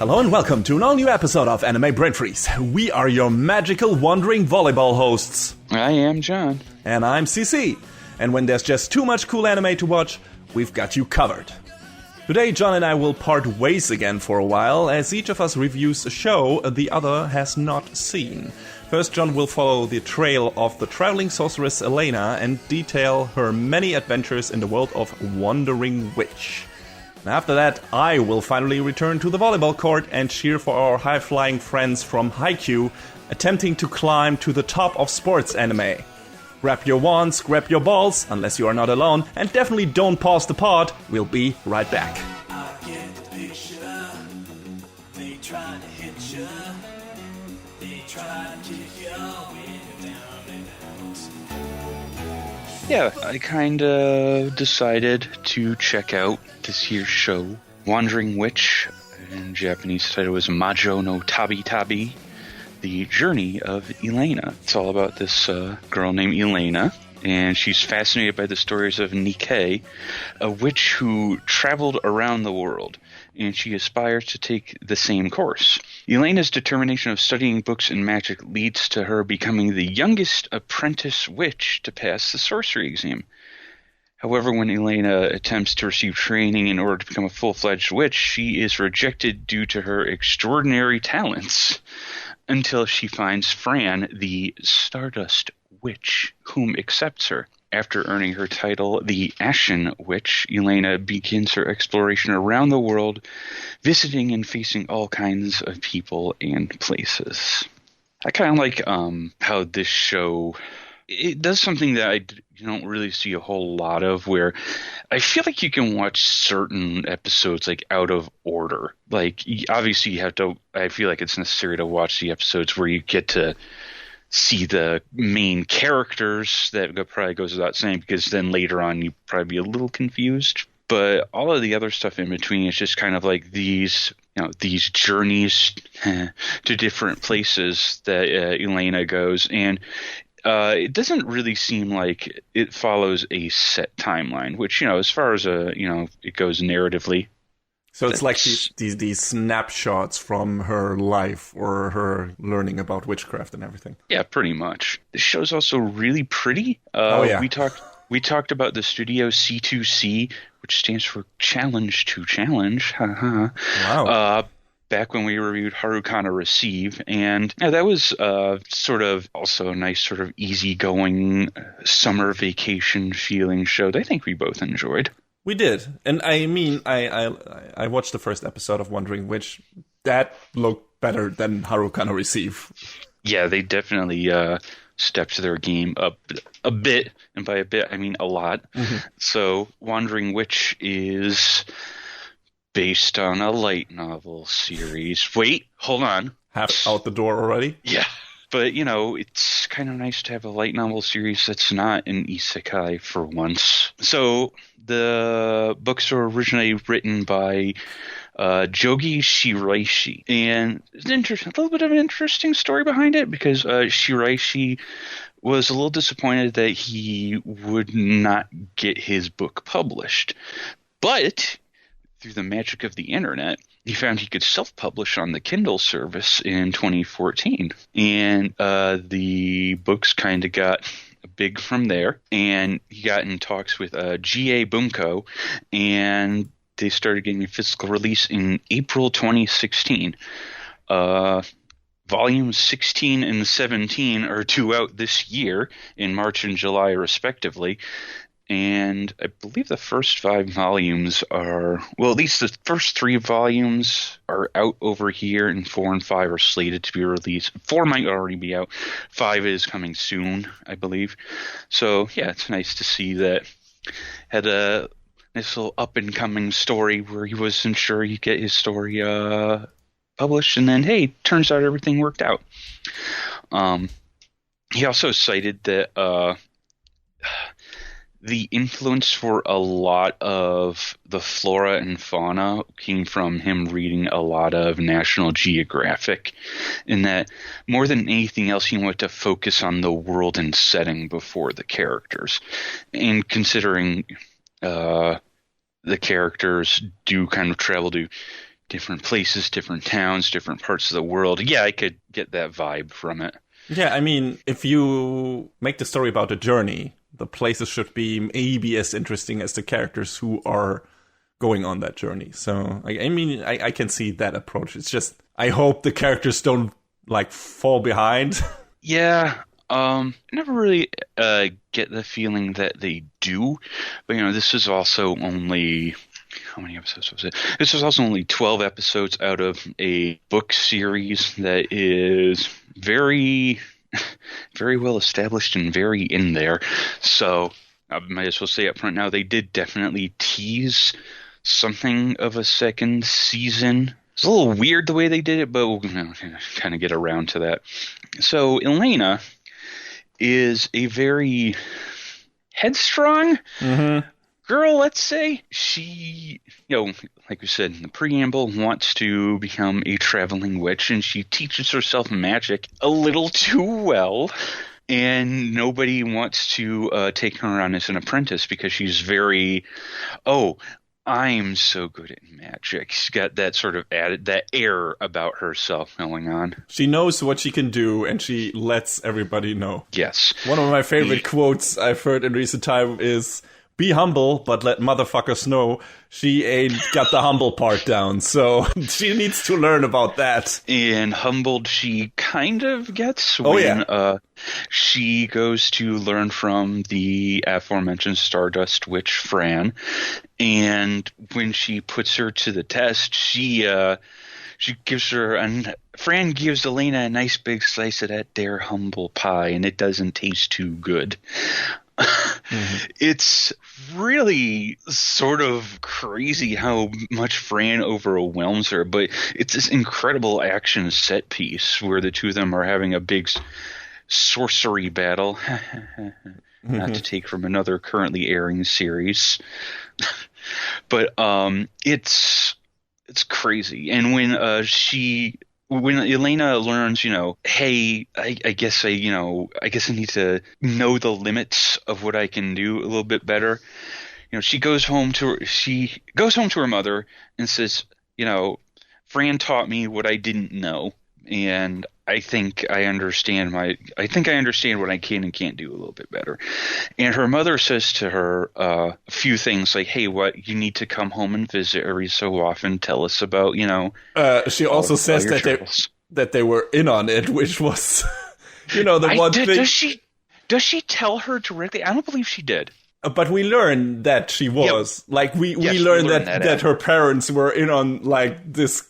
Hello and welcome to an all-new episode of Anime Brain Freeze. We are your magical wandering volleyball hosts. I am John. And I'm CC. And when there's just too much cool anime to watch, we've got you covered. Today, John and I will part ways again for a while, as each of us reviews a show the other has not seen. First, John will follow the trail of the traveling sorceress Elaina and detail her many adventures in the world of Wandering Witch. And after that, I will finally return to the volleyball court and cheer for our high-flying friends from Haikyu, attempting to climb to the top of sports anime. Grab your wands, grab your balls, unless you are not alone, and definitely don't pause the pod. We'll be right back. I get the picture. They try to hit you. They try to kick you when you're down and out. Yeah, I kind of decided to check out this here show, Wandering Witch. In Japanese title was Majo no Tabi Tabi. The Journey of Elaina. It's all about this girl named Elaina, and she's fascinated by the stories of Nikkei, a witch who traveled around the world, and she aspires to take the same course. Elena's determination of studying books and magic leads to her becoming the youngest apprentice witch to pass the sorcery exam. However, when Elaina attempts to receive training in order to become a full-fledged witch, she is rejected due to her extraordinary talents. Until she finds Fran, the Stardust Witch, whom accepts her. After earning her title, the Ashen Witch, Elaina begins her exploration around the world, visiting and facing all kinds of people and places. I kind of like how this show, it does something that I don't really see a whole lot of, where I feel like you can watch certain episodes like out of order. Like, obviously you have to, I feel like it's necessary to watch the episodes where you get to see the main characters. That probably goes without saying, because then later on you probably be a little confused. But all of the other stuff in between is just kind of like these, these journeys to different places that Elaina goes. And it doesn't really seem like it follows a set timeline, which, as far as it goes narratively. So it's like these snapshots from her life or her learning about witchcraft and everything. Yeah, pretty much. The show's also really pretty. Yeah. We talked about the studio C2C, which stands for Challenge to Challenge. Wow. Back when we reviewed Harukana Receive, and that was sort of also a nice sort of easygoing summer vacation feeling show that I think we both enjoyed. We did. And I mean, I watched the first episode of Wandering Witch. That looked better than Harukana Receive. Yeah, they definitely stepped their game up a bit, and by a bit I mean a lot. Mm-hmm. So Wandering Witch is based on a light novel series. Wait, hold on. Half out the door already? Yeah. But, it's kind of nice to have a light novel series that's not an isekai for once. So, the books were originally written by Jogi Shiraishi. And it's a little bit of an interesting story behind it, because Shiraishi was a little disappointed that he would not get his book published. But through the magic of the internet, he found he could self-publish on the Kindle service in 2014. And the books kind of got big from there. And he got in talks with GA Bunko, and they started getting a physical release in April 2016. Volumes 16 and 17 are due out this year in March and July, respectively. And I believe the first 5 volumes are, well, at least the first 3 volumes are out over here, and 4 and 5 are slated to be released. 4 might already be out. 5 is coming soon, I believe. So, yeah, it's nice to see that. Had a nice little up-and-coming story where he wasn't sure he'd get his story published, and then, hey, turns out everything worked out. He also cited that the influence for a lot of the flora and fauna came from him reading a lot of National Geographic, in that more than anything else he wanted to focus on the world and setting before the characters. And considering the characters do kind of travel to different places, different towns, different parts of the world. Yeah, I could get that vibe from it. Yeah, I mean, if you make the story about a journey, the places should be maybe as interesting as the characters who are going on that journey. So, I mean, I can see that approach. It's just, I hope the characters don't, like, fall behind. Yeah, I never really get the feeling that they do. But, this is also only... How many episodes was it? This was also only 12 episodes out of a book series that is very, very well established and very in there. So I might as well say up front now, they did definitely tease something of a second season. It's a little weird the way they did it, but we'll kind of get around to that. So Elaina is a very headstrong girl, let's say. She, like we said in the preamble, wants to become a traveling witch, and she teaches herself magic a little too well. And nobody wants to take her on as an apprentice because she's very, I'm so good at magic. She's got that sort of that air about herself going on. She knows what she can do, and she lets everybody know. Yes. One of my favorite quotes I've heard in recent time is, "Be humble, but let motherfuckers know she ain't got the humble part down." So she needs to learn about that. And humbled she kind of gets when she goes to learn from the aforementioned Stardust Witch, Fran. And when she puts her to the test, she gives her Fran gives Elaina a nice big slice of that there humble pie, and it doesn't taste too good. It's really sort of crazy how much Fran overwhelms her, but it's this incredible action set piece where the two of them are having a big sorcery battle. Not to take from another currently airing series. But it's crazy. And when Elaina learns, hey, I guess I need to know the limits of what I can do a little bit better. She goes home to her mother and says, Fran taught me what I didn't know, and I think I understand what I can and can't do a little bit better. And her mother says to her a few things like, hey, you need to come home and visit every so often. Tell us about, she also says that they were in on it, which was, one thing. Does she tell her directly? I don't believe she did. But we learned that she was. Yeah. Like, we learned that her parents were in on, like, this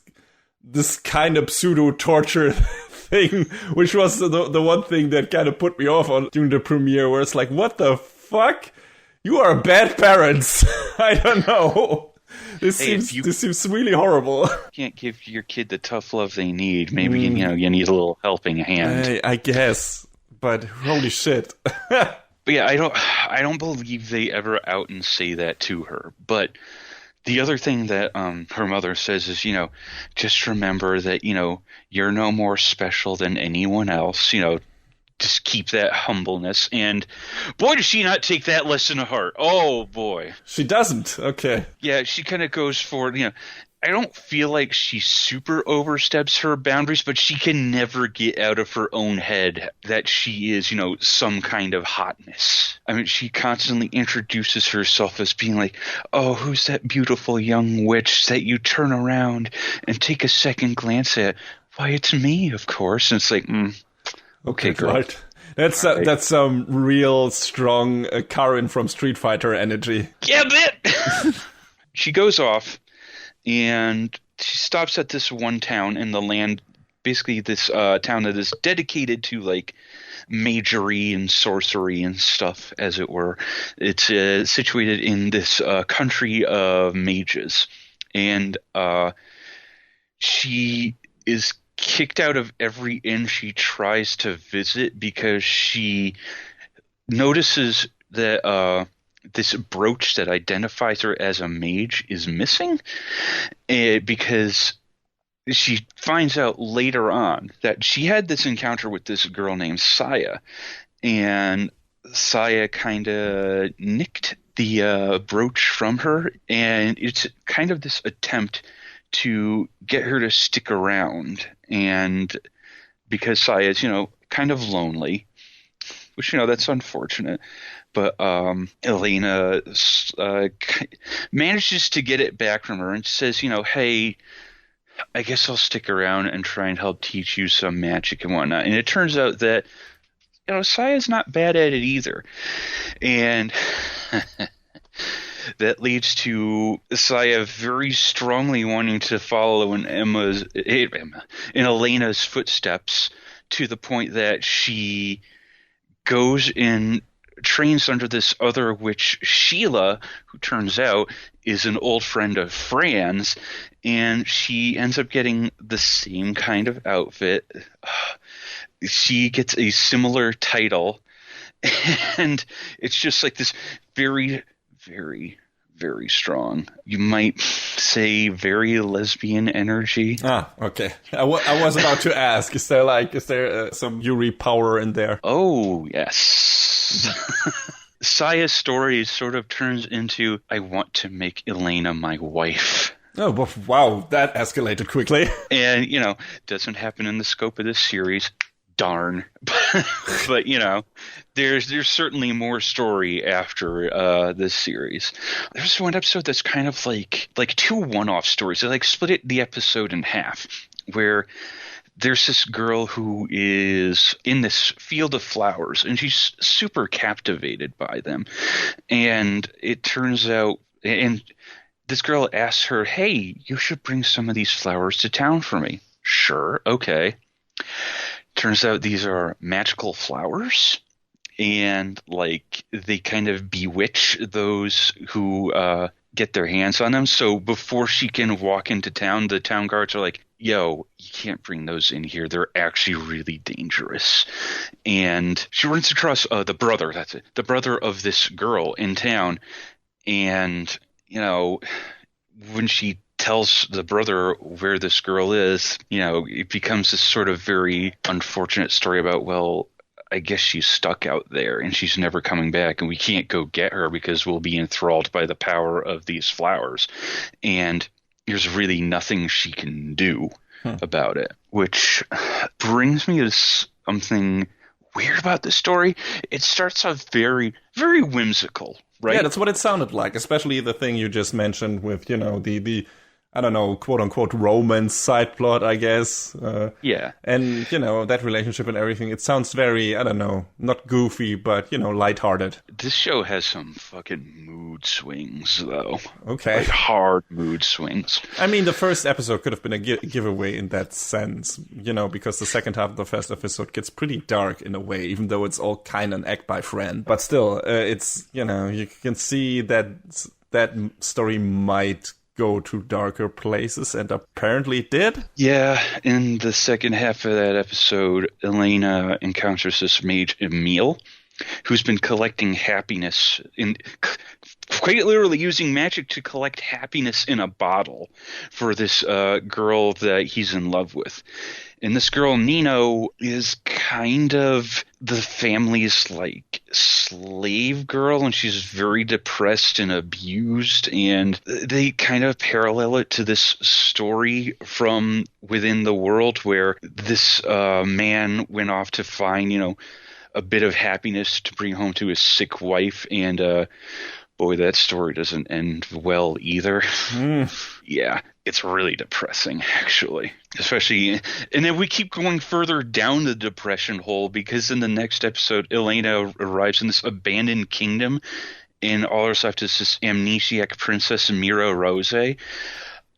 kind of pseudo-torture thing, which was the one thing that kind of put me off during the premiere, where it's like, what the fuck? You are bad parents. I don't know. This seems really horrible. Can't give your kid the tough love they need. Maybe you need a little helping hand. I guess, but holy shit. But yeah, I don't believe they ever out and say that to her. But the other thing that her mother says is, just remember that, you're no more special than anyone else. Just keep that humbleness. And boy, does she not take that lesson to heart. Oh, boy. She doesn't. Okay. Yeah, she kind of goes for, I don't feel like she super oversteps her boundaries, but she can never get out of her own head that she is, some kind of hotness. I mean, she constantly introduces herself as being like, oh, who's that beautiful young witch that you turn around and take a second glance at? Why, it's me, of course. And it's like, okay, girl. Right. That's some real strong Karin from Street Fighter energy. Yeah, bit! She goes off. And she stops at this one town in the land, basically this town that is dedicated to, like, magery and sorcery and stuff, as it were. It's situated in this country of mages. And she is kicked out of every inn she tries to visit because she notices that this brooch that identifies her as a mage is missing, because she finds out later on that she had this encounter with this girl named Saya, and Saya kind of nicked the brooch from her, and it's kind of this attempt to get her to stick around, and because Saya's, kind of lonely, which, that's unfortunate. But Elaina manages to get it back from her and says, hey, I guess I'll stick around and try and help teach you some magic and whatnot. And it turns out that, Saya's not bad at it either. And that leads to Saya very strongly wanting to follow in Elena's footsteps, to the point that she goes and trains under this other witch, Sheila, who turns out is an old friend of Fran's, and she ends up getting the same kind of outfit. She gets a similar title, and it's just like this very, very, very strong, you might say very lesbian energy. Ah, okay. I was about to ask, is there some Yuri power in there? Oh, yes. Saya's story sort of turns into, I want to make Elaina my wife. Oh, wow, that escalated quickly. And, doesn't happen in the scope of this series. Darn. But there's certainly more story after this series. There's one episode that's kind of like two one-off stories. They split the episode in half, where there's this girl who is in this field of flowers, and she's super captivated by them. And it turns out, and this girl asks her, hey, you should bring some of these flowers to town for me. Sure, okay. Turns out these are magical flowers, and they kind of bewitch those who get their hands on them. So before she can walk into town, the town guards are like, yo, you can't bring those in here. They're actually really dangerous. And she runs across the brother, that's it, the brother of this girl in town. And, when she tells the brother where this girl is, it becomes this sort of very unfortunate story about, well, I guess she's stuck out there and she's never coming back, and we can't go get her because we'll be enthralled by the power of these flowers. And there's really nothing she can do about it, which brings me to something weird about this story. It starts off very, very whimsical, right? Yeah, that's what it sounded like, especially the thing you just mentioned with, the I don't know, quote-unquote romance side plot, I guess. Yeah. And, that relationship and everything, it sounds very, I don't know, not goofy, but, lighthearted. This show has some fucking mood swings, though. Okay. Hard mood swings. I mean, the first episode could have been a giveaway in that sense, because the second half of the first episode gets pretty dark in a way, even though it's all kind of an act by friend. But still, it's, you can see that story might go to darker places, and apparently it did. Yeah, in the second half of that episode, Elaina encounters this mage, Emil, who's been collecting happiness, quite literally using magic to collect happiness in a bottle for this girl that he's in love with. And this girl, Nino, is kind of the family's slave girl, and she's very depressed and abused. And they kind of parallel it to this story from within the world where this man went off to find, a bit of happiness to bring home to his sick wife. And boy, that story doesn't end well either. Yeah, it's really depressing, actually. Especially, and then we keep going further down the depression hole, because in the next episode, Elaina arrives in this abandoned kingdom, and all her left is this amnesiac princess, Mira Rose.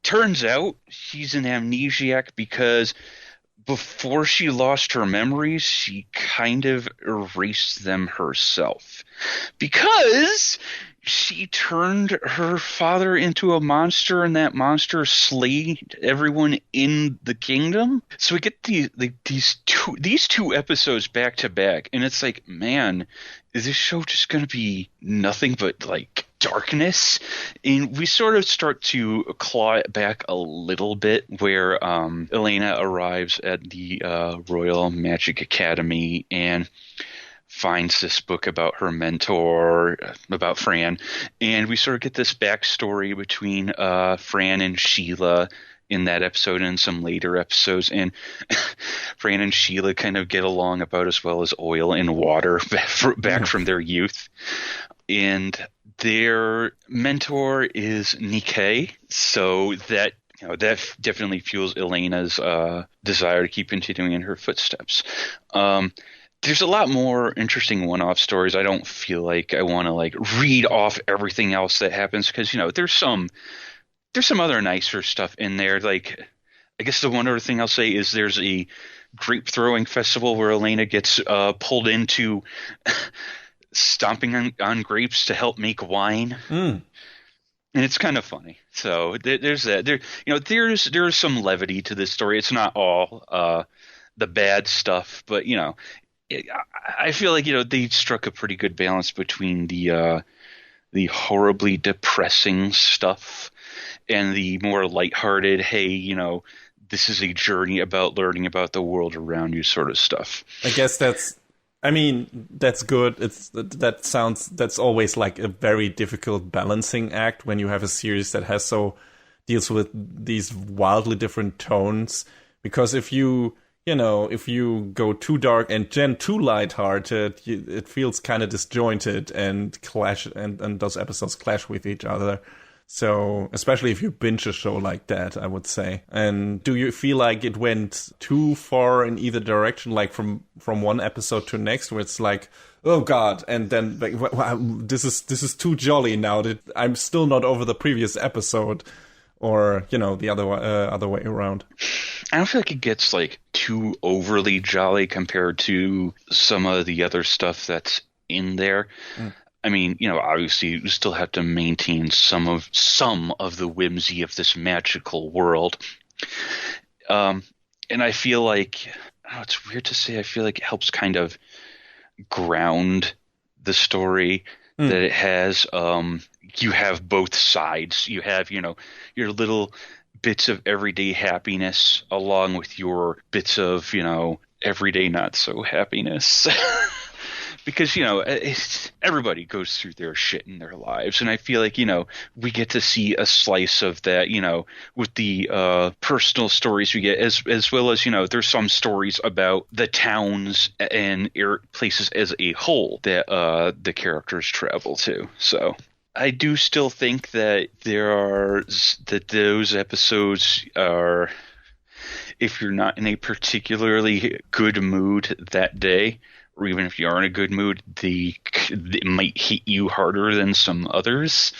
Turns out she's an amnesiac because before she lost her memories, she kind of erased them herself. Because she turned her father into a monster, and that monster slayed everyone in the kingdom. So we get these two episodes back to back, and it's like, man, is this show just going to be nothing but darkness? And we sort of start to claw it back a little bit, where Elaina arrives at the Royal Magic Academy and finds this book about her mentor, about Fran, and we sort of get this backstory between Fran and Sheila, in that episode and some later episodes. And Fran and Sheila kind of get along about as well as oil and water back from their youth. And their mentor is Nikkei, so that that definitely fuels Elena's desire to keep continuing in her footsteps. There's a lot more interesting one-off stories. I don't feel like I want to read off everything else that happens because there's some other nicer stuff in there. Like, I guess the one other thing I'll say is there's a grape throwing festival where Elaina gets pulled into stomping on grapes to help make wine. And it's kind of funny. So there's that. There's some levity to this story. It's not all the bad stuff, but I feel like they struck a pretty good balance between the horribly depressing stuff and the more lighthearted, hey, this is a journey about learning about the world around you sort of stuff. I guess that's good. That's always like a very difficult balancing act when you have a series that deals with these wildly different tones. Because if you go too dark and then too lighthearted, it feels kind of disjointed and clash, and those episodes clash with each other. So, especially if you binge a show like that, I would say. And do you feel like it went too far in either direction, like from one episode to next, where it's like, oh god, and then wow, this is too jolly now that I'm still not over the previous episode, or the other way around? I don't feel like it gets too overly jolly compared to some of the other stuff that's in there. I mean, obviously you still have to maintain some of the whimsy of this magical world. And I feel like, it's weird to say, I feel like it helps kind of ground the story that it has. You have both sides. You have, your little bits of everyday happiness along with your bits of, everyday not so happiness. Because, everybody goes through their shit in their lives. And I feel like, we get to see a slice of that, with the personal stories we get, as well as, there's some stories about the towns and places as a whole that the characters travel to. So I do still think that those episodes are, if you're not in a particularly good mood that day, or even if you are in a good mood, it might hit you harder than some others.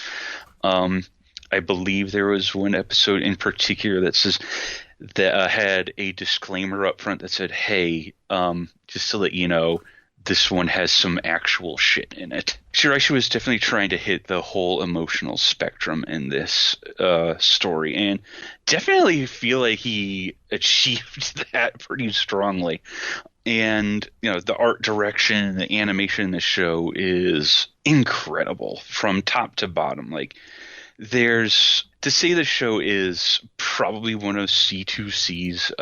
I believe there was one episode in particular that had a disclaimer up front that said, hey, just to let you know, this one has some actual shit in it. Shiraishi was definitely trying to hit the whole emotional spectrum in this story, and definitely feel like he achieved that pretty strongly. And, the art direction, the animation in the show is incredible from top to bottom. To say the show is probably one of C2C's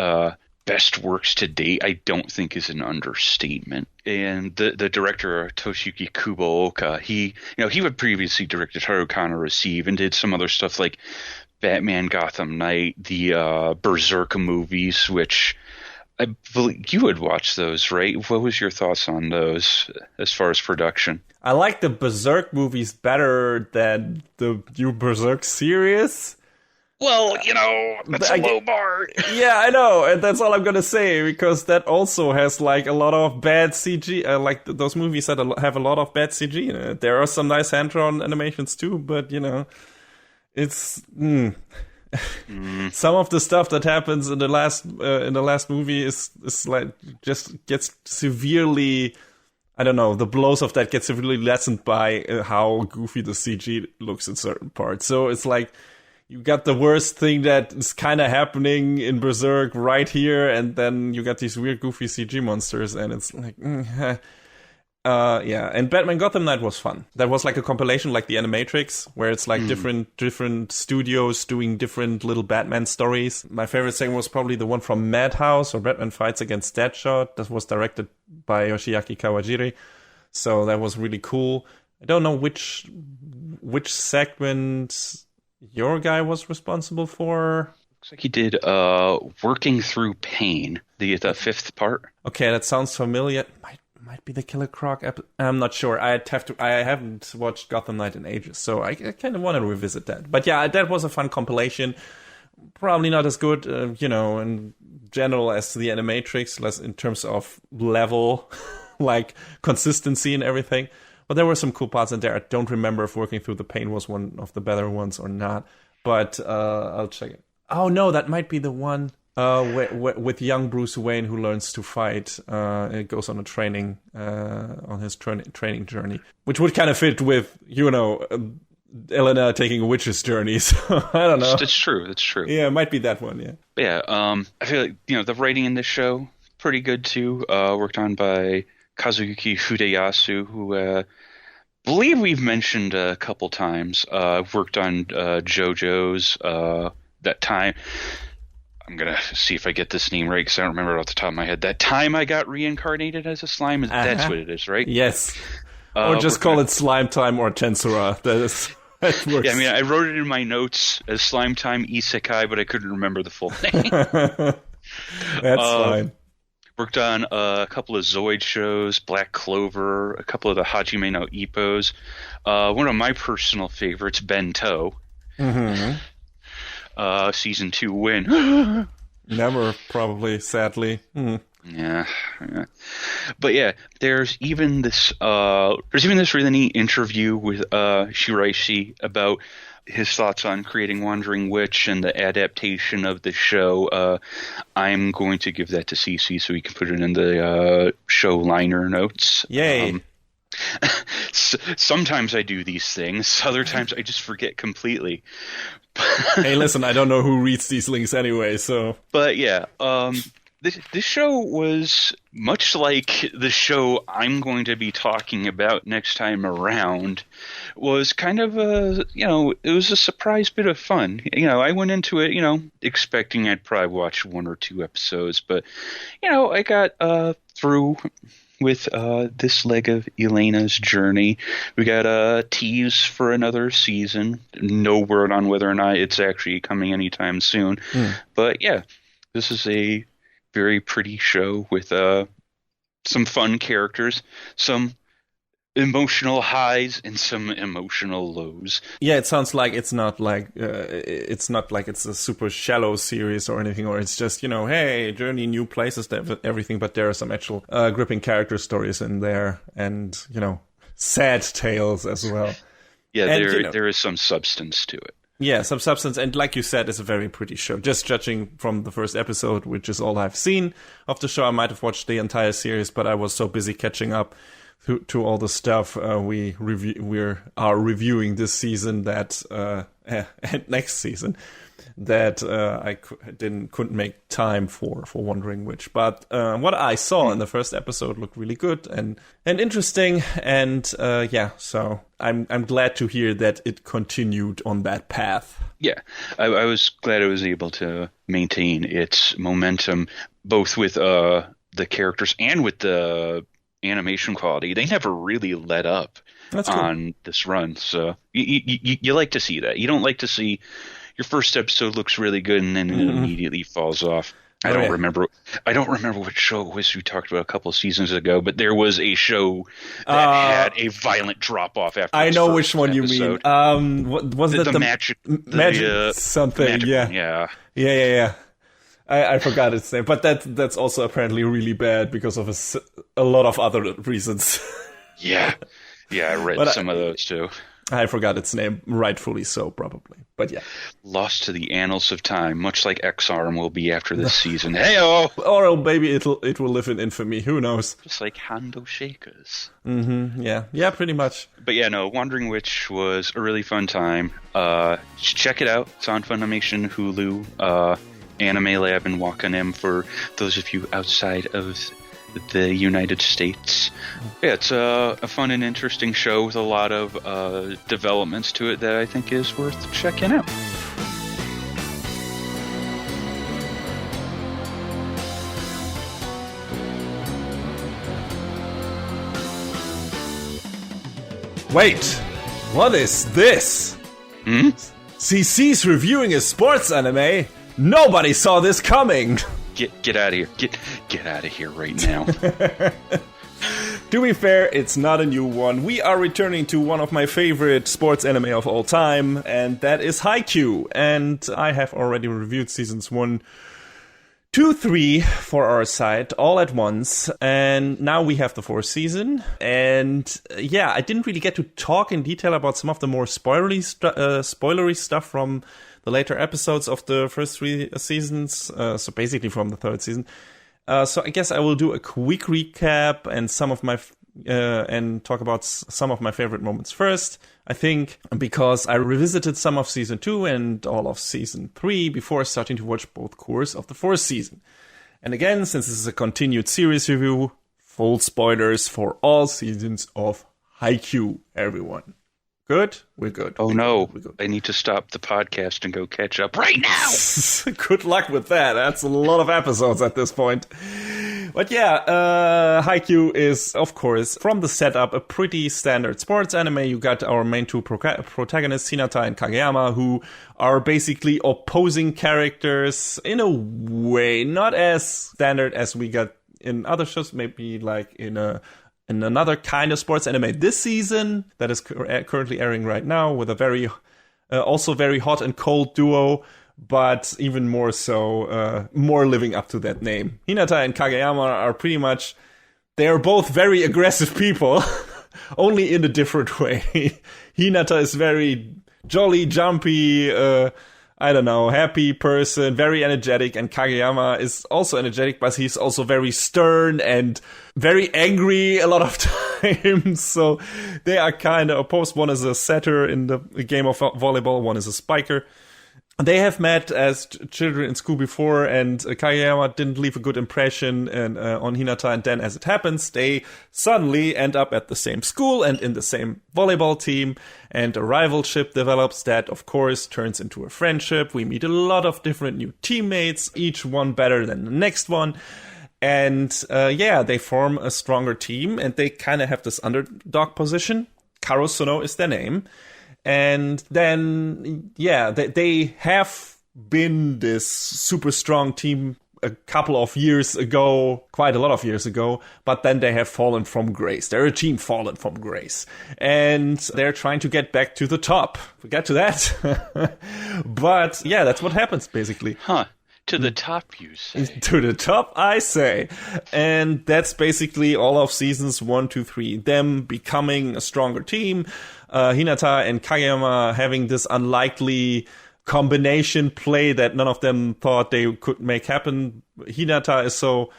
best works to date, I don't think is an understatement. And the director, Toshiyuki Kubooka, he had previously directed Harukana Receive and did some other stuff like Batman Gotham Knight, the Berserk movies, which I believe you would watch those, right? What was your thoughts on those as far as production? I like the Berserk movies better than the new Berserk series. Well, that's a low bar. Yeah, I know, and that's all I'm gonna say, because that also has a lot of bad CG. Those movies that have a lot of bad CG in it. There are some nice hand-drawn animations too, but it's. Some of the stuff that happens in the last movie is just gets severely, I don't know, the blows of that get severely lessened by how goofy the CG looks in certain parts. So it's like you got the worst thing that is kind of happening in Berserk right here, and then you got these weird goofy CG monsters, and it's like. Yeah, and Batman Gotham Knight was fun. That was like a compilation, like the Animatrix, where it's like different studios doing different little Batman stories. My favorite segment was probably the one from Madhouse, or Batman Fights Against Deadshot. That was directed by Yoshiaki Kawajiri, so that was really cool. I don't know which segment your guy was responsible for. Looks like he did Working Through Pain, the fifth part. Okay, that sounds familiar. Might be the Killer Croc episode. I'm not sure. I haven't watched Gotham Knight in ages, so I kind of want to revisit that. But yeah, that was a fun compilation. Probably not as good, in general as the Animatrix, less in terms of level, like consistency and everything. But there were some cool parts in there. I don't remember if Working Through the Pain was one of the better ones or not. But I'll check it. Oh no, that might be the one with young Bruce Wayne who learns to fight. It goes on a training training journey, which would kind of fit with Elaina taking a witch's journey. So I don't know. That's true. Yeah, it might be that one. Yeah. Yeah. I feel like the writing in this show pretty good too. Worked on by Kazuyuki Fudeyasu, who believe we've mentioned a couple times. Worked on JoJo's that time. I'm going to see if I get this name right because I don't remember it off the top of my head. That time I got reincarnated as a slime, that's what it is, right? Yes. Or just call it Slime Time or Tensura. That works. Yeah, I mean, I wrote it in my notes as Slime Time Isekai, but I couldn't remember the full name. That's fine. Worked on a couple of Zoid shows, Black Clover, a couple of the Hajime no Ippos. One of my personal favorites, Bento. Mm-hmm. Season 2 win. Never, probably, sadly. Yeah. But yeah, there's even this really neat interview with Shiraishi about his thoughts on creating Wandering Witch and the adaptation of the show. I'm going to give that to CC so he can put it in the show liner notes. Yay. Sometimes I do these things. Other times I just forget completely. Hey, listen, I don't know who reads these links anyway, so... But yeah, this show was much like the show I'm going to be talking about next time around. Was kind of it was a surprise bit of fun. I went into it, expecting I'd probably watch one or two episodes, but, I got through with this leg of Elena's journey. We got a tease for another season. No word on whether or not it's actually coming anytime soon. But yeah, this is a very pretty show with some fun characters, some emotional highs and some emotional lows. Yeah, it sounds like it's not like it's a super shallow series or anything, or it's just hey, journey new places, everything. But there are some actual gripping character stories in there, and sad tales as well. Yeah, and, there is some substance to it. Yeah, some substance, and like you said, it's a very pretty show. Just judging from the first episode, which is all I've seen of the show, I might have watched the entire series, but I was so busy catching up to all the stuff we are reviewing this season that and next season that I couldn't make time for Wandering Witch. But what I saw in the first episode looked really good and interesting, and so I'm glad to hear that it continued on that path. Yeah, I was glad it was able to maintain its momentum both with the characters and with the animation quality. They never really let up on this run, so you like to see that. You don't like to see your first episode looks really good and then it immediately falls off. I don't remember what show it was we talked about a couple of seasons ago, but there was a show that had a violent drop off after. I know which one episode. You mean. What was it? The magic something? Magic Yeah. I forgot its name, but that's also apparently really bad because of a lot of other reasons. Yeah, I read some of those too. I forgot its name, rightfully so, probably. But yeah. Lost to the annals of time, much like X-Arm will be after this season. Hey-oh! Or maybe it will live in infamy, who knows? Just like Handle Shakers. Yeah, pretty much. But yeah, no, Wandering Witch was a really fun time. Check it out. It's on Funimation, Hulu, Anime Lab, and Wakanim for those of you outside of the United States. Yeah, it's a fun and interesting show with a lot of developments to it that I think is worth checking out. Wait, what is this? CC's reviewing a sports anime? Nobody saw this coming! Get out of here. Get out of here right now. To be fair, it's not a new one. We are returning to one of my favorite sports anime of all time, and that is Haikyu. And I have already reviewed seasons 1, 2, 3 for our site all at once, and now we have the 4th season. And yeah, I didn't really get to talk in detail about some of the more spoilery stuff from the later episodes of the first 3 seasons, so basically from the 3rd season. So I guess I will do a quick recap and and talk about some of my favorite moments first. I think because I revisited some of season 2 and all of season 3 before starting to watch both course of the 4th season. And again, since this is a continued series review, full spoilers for all seasons of Haikyu, everyone. Good? We're good. Oh no, I need to stop the podcast and go catch up right now! Good luck with that. That's a lot of episodes at this point. But yeah, Haikyu is, of course, from the setup, a pretty standard sports anime. You got our main 2 protagonists, Hinata and Kageyama, who are basically opposing characters in a way, not as standard as we got in other shows, maybe like in another kind of sports anime this season that is currently airing right now with a also very hot and cold duo, but even more so, more living up to that name. Hinata and Kageyama are pretty much, they are both very aggressive people, only in a different way. Hinata is very jolly, jumpy, happy person, very energetic, and Kageyama is also energetic, but he's also very stern and very angry a lot of times. So they are kind of opposed. One is a setter in the game of volleyball, one is a spiker. They have met as children in school before, and Kageyama didn't leave a good impression on Hinata, and then as it happens, they suddenly end up at the same school and in the same volleyball team, and a rivalship develops that, of course, turns into a friendship. We meet a lot of different new teammates, each one better than the next one, and they form a stronger team, and they kind of have this underdog position. Karosono is their name. And then, they have been this super strong team a couple of years ago, quite a lot of years ago, but then they have fallen from grace. They're a team fallen from grace. And they're trying to get back to the top. We'll get to that. But, yeah, that's what happens, basically. Huh. To the top, you say. To the top, I say. And that's basically all of seasons 1, 2, 3. Them becoming a stronger team. Hinata and Kageyama having this unlikely combination play that none of them thought they could make happen. Hinata is so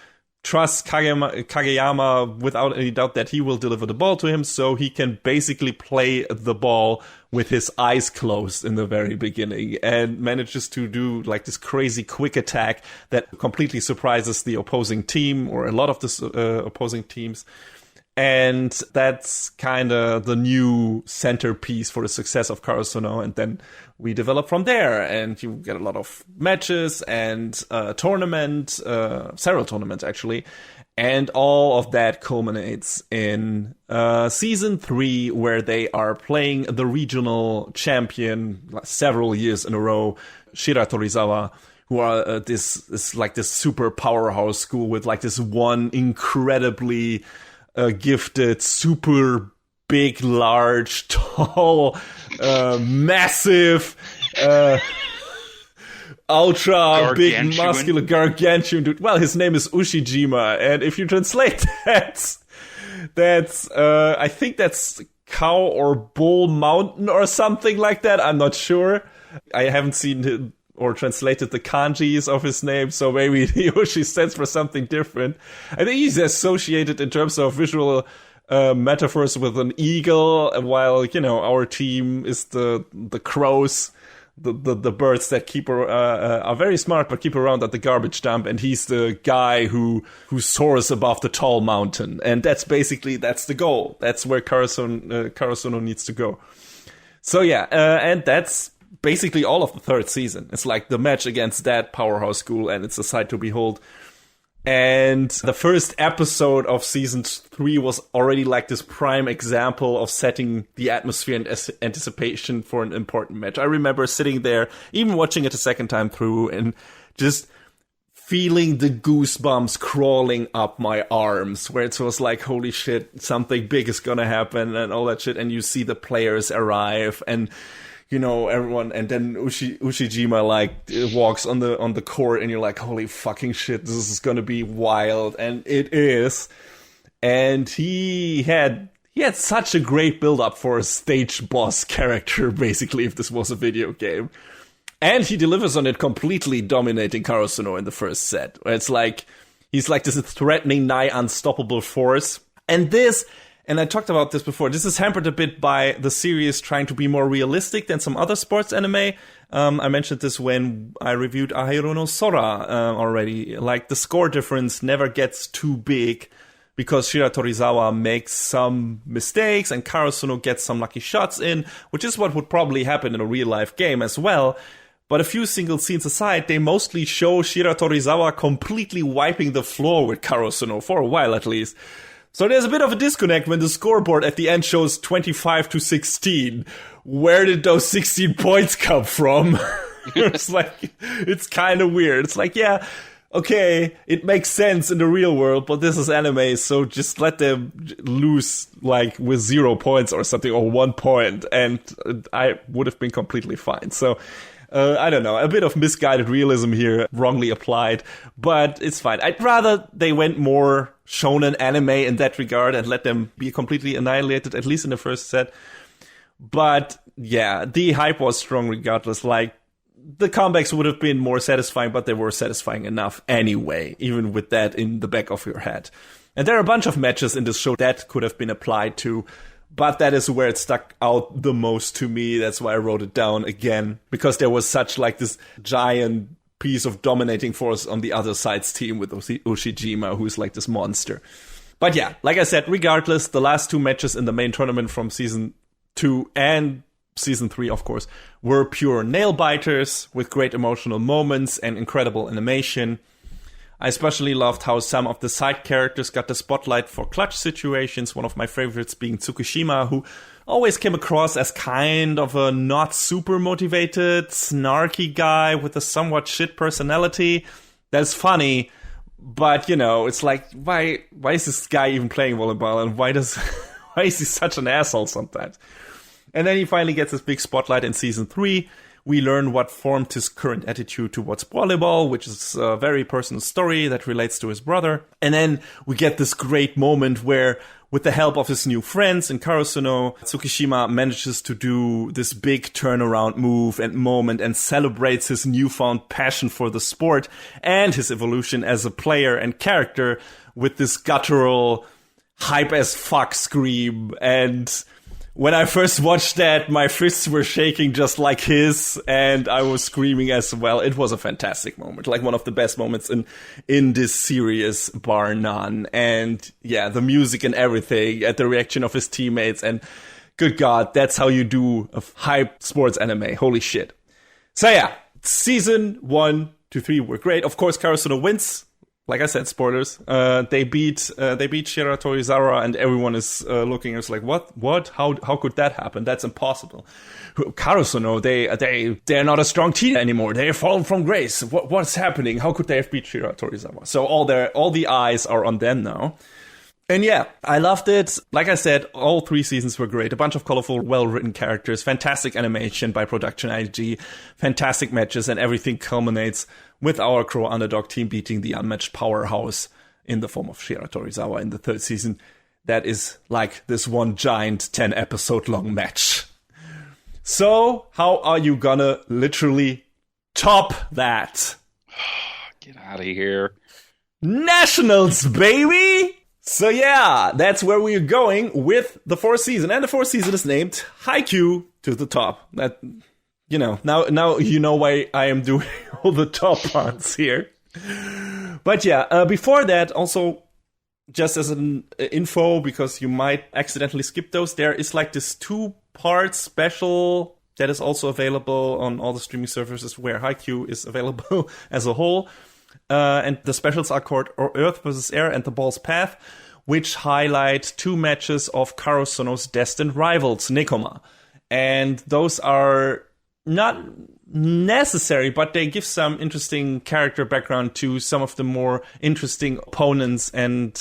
trusts Kageyama without any doubt that he will deliver the ball to him, so he can basically play the ball with his eyes closed in the very beginning, and manages to do like this crazy quick attack that completely surprises the opposing team, or a lot of the opposing teams. And that's kind of the new centerpiece for the success of Karosono. And then we develop from there, and you get a lot of matches and tournament, several tournaments actually. And all of that culminates in season 3, where they are playing the regional champion several years in a row, Shiratorizawa, who are this super powerhouse school with like this one incredibly gifted, super big, large, tall, massive, ultra big, muscular, gargantuan dude. Well, his name is Ushijima, and if you translate that's I think that's Cow or Bull Mountain or something like that. I'm not sure. I haven't seen him or translated the kanjis of his name, so maybe Yoshi stands for something different. I think he's associated in terms of visual metaphors with an eagle, while, our team is the crows, the birds that keep are very smart but keep around at the garbage dump, and he's the guy who soars above the tall mountain. And that's the goal. That's where Karosono needs to go. So yeah, and that's basically all of the 3rd season. It's like the match against that powerhouse school, and it's a sight to behold. And the first episode of season 3 was already like this prime example of setting the atmosphere and anticipation for an important match. I remember sitting there, even watching it a second time through, and just feeling the goosebumps crawling up my arms, where it was like, holy shit, something big is gonna happen and all that shit. And you see the players arrive and, you know, everyone, and then Ushijima like walks on the court and you're like, holy fucking shit, this is gonna be wild. And it is. And he had such a great build up for a stage boss character, basically, if this was a video game. And he delivers on it completely, dominating Karasuno in the first set. It's like, he's like this threatening, nigh unstoppable force. And I talked about this before, this is hampered a bit by the series trying to be more realistic than some other sports anime. I mentioned this when I reviewed Ahiru no Sora already. Like, the score difference never gets too big because Shira Torizawa makes some mistakes and Karasuno gets some lucky shots in, which is what would probably happen in a real-life game as well. But a few single scenes aside, they mostly show Shira Torizawa completely wiping the floor with Karasuno, for a while at least. So there's a bit of a disconnect when the scoreboard at the end shows 25-16. Where did those 16 points come from? It's like, it's kind of weird. It's like, yeah, okay, it makes sense in the real world, but this is anime, so just let them lose like with 0 points or something, or 1 point, and I would have been completely fine. So I don't know, a bit of misguided realism here, wrongly applied, but it's fine. I'd rather they went more shonen anime in that regard and let them be completely annihilated, at least in the first set. But yeah, the hype was strong regardless. Like, the comebacks would have been more satisfying, but they were satisfying enough anyway, even with that in the back of your head. And there are a bunch of matches in this show that could have been applied to, but that is where it stuck out the most to me. That's why I wrote it down again, because there was such like this giant piece of dominating force on the other side's team with Ushijima, who's like this monster. But yeah, like I said, regardless, the last 2 matches in the main tournament from season 2 and season 3, of course, were pure nail-biters with great emotional moments and incredible animation. I especially loved how some of the side characters got the spotlight for clutch situations, one of my favorites being Tsukushima, who always came across as kind of a not super motivated, snarky guy with a somewhat shit personality. That's funny, but, you know, it's like, why is this guy even playing volleyball, and why is he such an asshole sometimes? And then he finally gets this big spotlight in season 3. We learn what formed his current attitude towards volleyball, which is a very personal story that relates to his brother. And then we get this great moment where, with the help of his new friends in Karasuno, Tsukishima manages to do this big turnaround move and moment and celebrates his newfound passion for the sport and his evolution as a player and character with this guttural, hype as fuck scream. And when I first watched that, my fists were shaking just like his, and I was screaming as well. It was a fantastic moment, like one of the best moments in this series, bar none. And yeah, the music and everything, at the reaction of his teammates, and good God, that's how you do a hype sports anime. Holy shit. So yeah, season 1 to 3 were great. Of course, Karasuno wins. Like I said, spoilers. They beat Shira Torizawa, and everyone is looking. It's like, what? How could that happen? That's impossible. Karasuno, they're not a strong team anymore. They have fallen from grace. What's happening? How could they have beat Shira Torizawa? So all the eyes are on them now. And yeah, I loved it. Like I said, all 3 seasons were great. A bunch of colorful, well-written characters, fantastic animation by Production IG, fantastic matches, and everything culminates with our Crow underdog team beating the unmatched powerhouse in the form of Shira Torizawa in the 3rd season. That is like this one giant 10-episode long match. So, how are you gonna literally top that? Get out of here. Nationals, baby! So yeah, that's where we're going with the 4th season. And the 4th season is named Haikyu to the top. That, you know, now you know why I am doing all the top parts here. But yeah, before that, also, just as an info, because you might accidentally skip those, there is like this 2-part special that is also available on all the streaming services where Haikyu is available as a whole. And the specials are called Earth vs. Air and The Ball's Path, which highlight 2 matches of Karasuno's destined rivals, Nekoma. And those are not necessary, but they give some interesting character background to some of the more interesting opponents and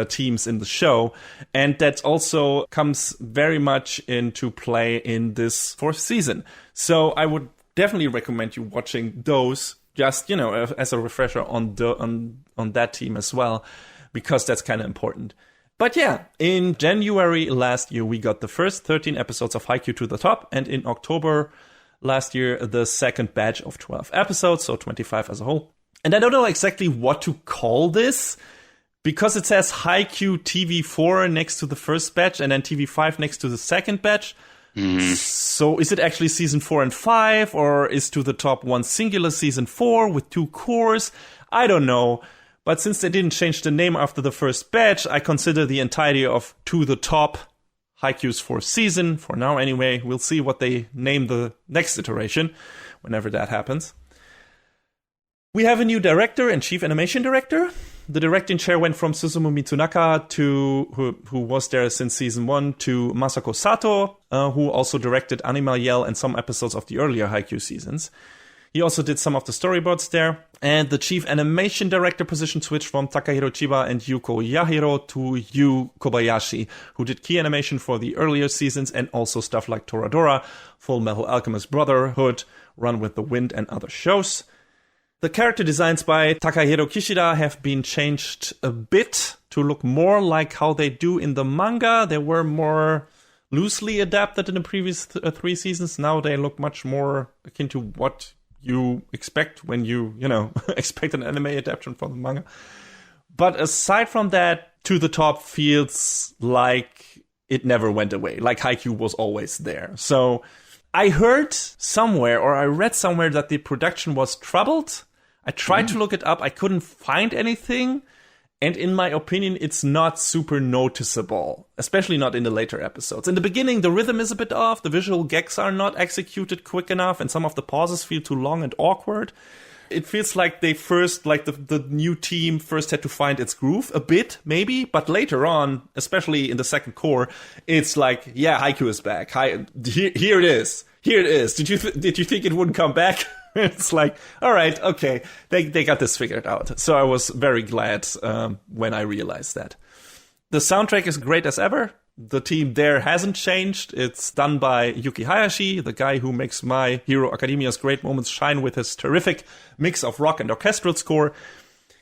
teams in the show. And that also comes very much into play in this 4th season. So I would definitely recommend you watching those, just, as a refresher on that team as well, because that's kind of important. But yeah, in January last year, we got the first 13 episodes of Haikyu to the top, and in October last year, the second batch of 12 episodes, so 25 as a whole. And I don't know exactly what to call this, because it says Haikyu TV4 next to the first batch, and then TV5 next to the second batch. So is it actually season 4 and 5, or is To the Top one singular season 4 with 2 cores? I don't know. But since they didn't change the name after the first batch, I consider the entirety of To the Top Haikyu's 4th season, for now anyway. We'll see what they name the next iteration, whenever that happens. We have a new director and chief animation director. The directing chair went from Susumu Mitsunaka, who was there since season 1, to Masako Sato, who also directed Animal Yell and some episodes of the earlier Haikyu seasons. He also did some of the storyboards there. And the chief animation director position switched from Takahiro Chiba and Yuko Yahiro to Yu Kobayashi, who did key animation for the earlier seasons and also stuff like Toradora, Full Metal Alchemist Brotherhood, Run with the Wind, and other shows. The character designs by Takahiro Kishida have been changed a bit to look more like how they do in the manga. They were more loosely adapted in the previous 3 seasons. Now they look much more akin to what you expect when you expect an anime adaptation from the manga. But aside from that, To the Top feels like it never went away. Like Haikyu was always there. So I heard somewhere, or I read somewhere, that the production was troubled. I tried to look it up. I couldn't find anything. And in my opinion, it's not super noticeable, especially not in the later episodes. In the beginning, the rhythm is a bit off. The visual gags are not executed quick enough. And some of the pauses feel too long and awkward. It feels like they first, like the new team first had to find its groove a bit, maybe. But later on, especially in the second core, it's like, yeah, Haikyu is back. Here it is. Here it is. Did you think it wouldn't come back? It's like, all right, okay, they got this figured out. So I was very glad when I realized that. The soundtrack is great as ever. The team there hasn't changed. It's done by Yuki Hayashi, the guy who makes My Hero Academia's great moments shine with his terrific mix of rock and orchestral score.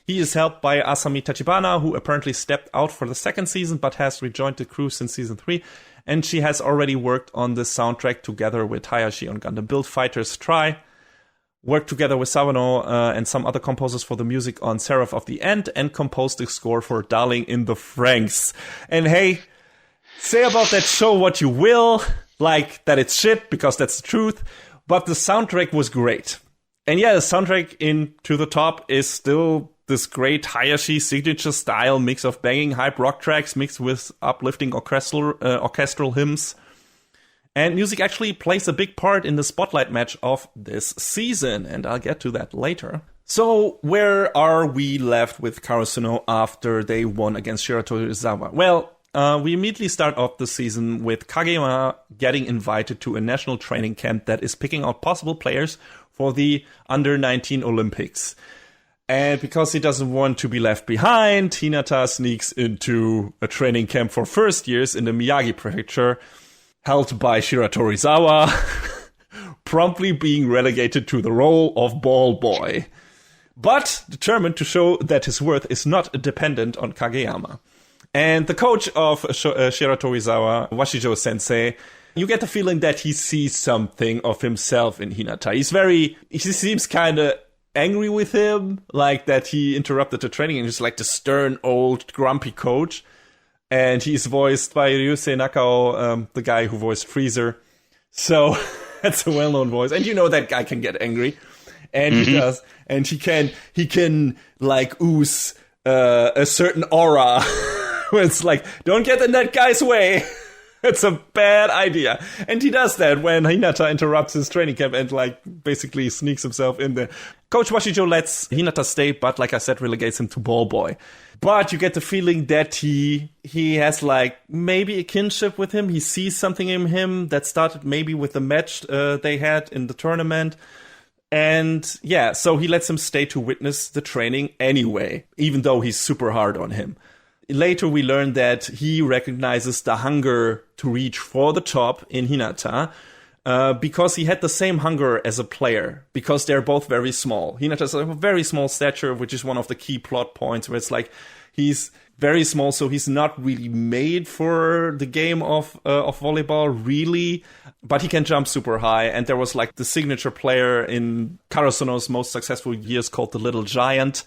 He is helped by Asami Tachibana, who apparently stepped out for the second season but has rejoined the crew since season 3. And she has already worked on the soundtrack together with Hayashi on Gundam Build Fighters Try. Worked together with Sawano and some other composers for the music on Seraph of the End, and composed the score for Darling in the Franxx. And hey, say about that show what you will, like that it's shit, because that's the truth, but the soundtrack was great. And yeah, the soundtrack in To the Top is still this great Hayashi signature style mix of banging hype rock tracks mixed with uplifting orchestral hymns. And music actually plays a big part in the spotlight match of this season, and I'll get to that later. So, where are we left with Karasuno after they won against Shiratorizawa? Well, we immediately start off the season with Kageyama getting invited to a national training camp that is picking out possible players for the Under-19 Olympics. And because he doesn't want to be left behind, Hinata sneaks into a training camp for first years in the Miyagi prefecture, held by Shiratorizawa, promptly being relegated to the role of ball boy, but determined to show that his worth is not dependent on Kageyama. And the coach of Shiratorizawa, Washijo-sensei, you get the feeling that he sees something of himself in Hinata. He seems kind of angry with him, like that he interrupted the training and just like the stern old grumpy coach. And he's voiced by Ryusei Nakao, the guy who voiced Freezer. So that's a well-known voice. And you know that guy can get angry. And he does. And he can like ooze a certain aura. Where it's like, don't get in that guy's way. It's a bad idea. And he does that when Hinata interrupts his training camp and like basically sneaks himself in there. Coach Washijo lets Hinata stay, but like I said, relegates him to ball boy. But you get the feeling that he has like maybe a kinship with him. He sees something in him that started maybe with the match they had in the tournament. And yeah, so he lets him stay to witness the training anyway, even though he's super hard on him. Later, we learn that he recognizes the hunger to reach for the top in Hinata because he had the same hunger as a player, because they're both very small. Hinata's a very small stature, which is one of the key plot points, where it's like he's very small, so he's not really made for the game of volleyball, really, but he can jump super high. And there was like the signature player in Karasono's most successful years called the Little Giant.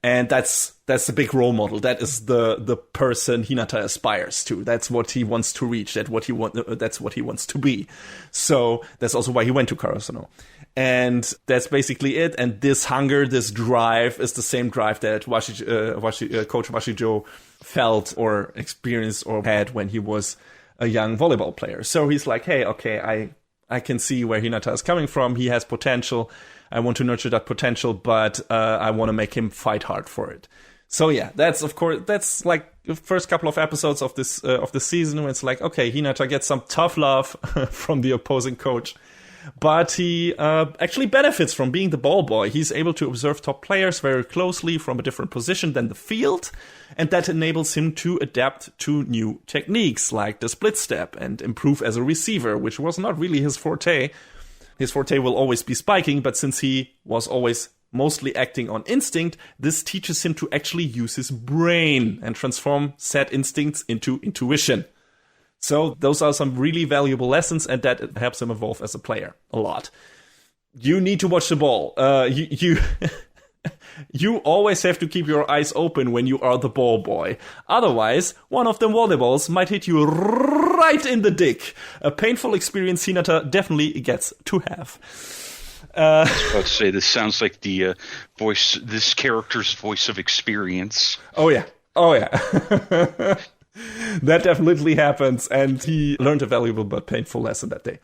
And that's the big role model. That is the person Hinata aspires to. That's what he wants to reach. That's what he wants to be. So that's also why he went to Karasono. And that's basically it. And this hunger, this drive, is the same drive that Coach Washijo felt or experienced or had when he was a young volleyball player. So he's like, hey, okay, I can see where Hinata is coming from. He has potential. I want to nurture that potential, but I want to make him fight hard for it. So yeah, that's like the first couple of episodes of this season, where it's like, okay, Hinata gets some tough love from the opposing coach, but he actually benefits from being the ball boy. He's able to observe top players very closely from a different position than the field, and that enables him to adapt to new techniques like the split step and improve as a receiver, which was not really his forte. His forte will always be spiking, but since he was always mostly acting on instinct, this teaches him to actually use his brain and transform said instincts into intuition. So those are some really valuable lessons, and that helps him evolve as a player a lot. You need to watch the ball. You always have to keep your eyes open when you are the ball boy. Otherwise, one of them volleyballs might hit you right in the dick. A painful experience Hinata definitely gets to have. I was about to say, this sounds like the this character's voice of experience. Oh yeah. That definitely happens, and he learned a valuable but painful lesson that day.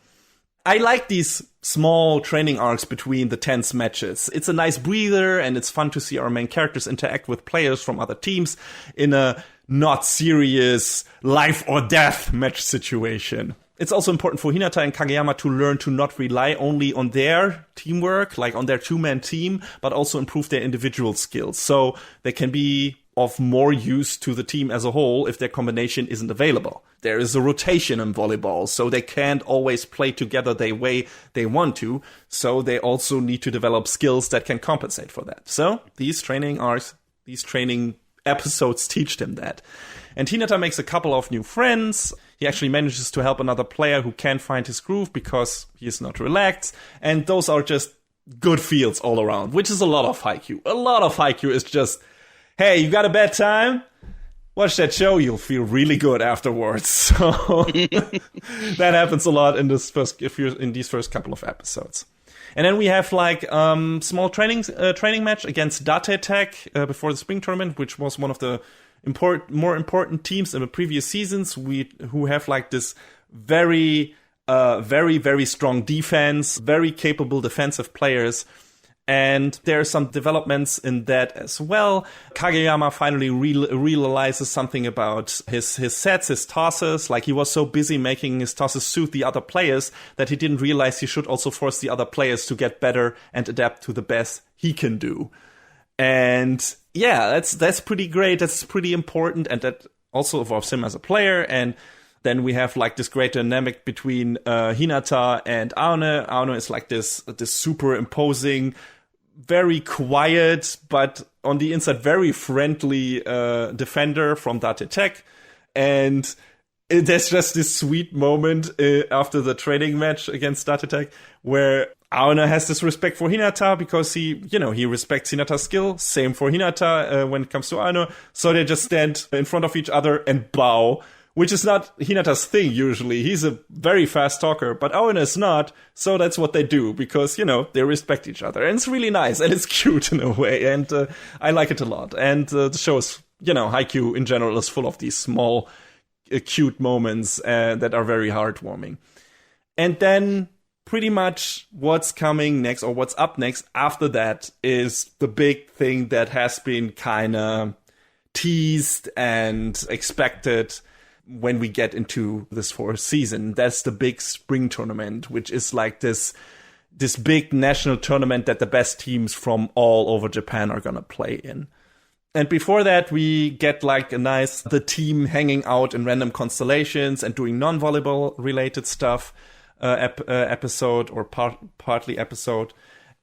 I like these small training arcs between the tense matches. It's a nice breather, and it's fun to see our main characters interact with players from other teams in a not serious life or death match situation. It's also important for Hinata and Kageyama to learn to not rely only on their teamwork, like on their two-man team, but also improve their individual skills, so they can be of more use to the team as a whole if their combination isn't available. There is a rotation in volleyball, so they can't always play together the way they want to, so they also need to develop skills that can compensate for that. So these training episodes teach them that. And Hinata makes a couple of new friends. He actually manages to help another player who can't find his groove because he is not relaxed, and those are just good feels all around, which is a lot of Haikyu. A lot of Haikyu is just, hey, you got a bad time? Watch that show, you'll feel really good afterwards. So that happens a lot in these first couple of episodes. And then we have like small training match against Date Tech before the spring tournament, which was one of the more important teams in the previous seasons. Who have like this very very strong defense, very capable defensive players. And there are some developments in that as well. Kageyama finally realizes something about his sets, his tosses. Like, he was so busy making his tosses suit the other players that he didn't realize he should also force the other players to get better and adapt to the best he can do. And yeah, that's pretty great. That's pretty important. And that also involves him as a player. And then we have like this great dynamic between Hinata and Aone. Aone is like this super imposing, very quiet, but on the inside very friendly defender from Date Tech. And there's just this sweet moment after the training match against Date Tech where Aone has this respect for Hinata because he respects Hinata's skill. Same for Hinata when it comes to Aone. So they just stand in front of each other and bow, which is not Hinata's thing usually. He's a very fast talker, but Aone is not, so that's what they do, because, they respect each other. And it's really nice, and it's cute in a way, and I like it a lot. And the show is, Haikyu in general is full of these small cute moments that are very heartwarming. And then pretty much what's coming next, or what's up next after that, is the big thing that has been kind of teased and expected when we get into this fourth season. That's the big spring tournament, which is like this big national tournament that the best teams from all over Japan are gonna play in. And before that, we get like the team hanging out in random constellations and doing non-volleyball related stuff, episode or partly episode.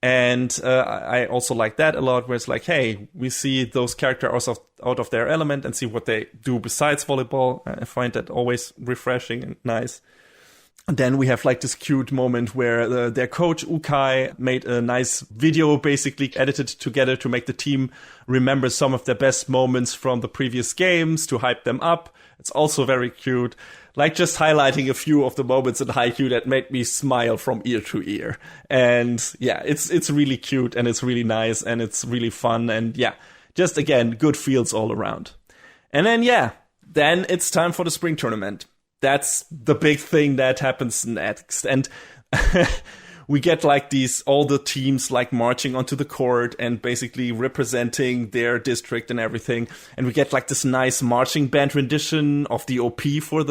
And I also like that a lot, where it's like, hey, we see those characters out of their element and see what they do besides volleyball. I find that always refreshing and nice. And then we have like this cute moment where their coach Ukai made a nice video, basically edited together to make the team remember some of their best moments from the previous games to hype them up. It's also very cute. Like just highlighting a few of the moments in Haikyu that made me smile from ear to ear. And yeah, it's really cute and it's really nice and it's really fun. And yeah, just again, good feels all around. And then it's time for the spring tournament. That's the big thing that happens next. And we get like all the teams like marching onto the court and basically representing their district and everything. And we get like this nice marching band rendition of the OP of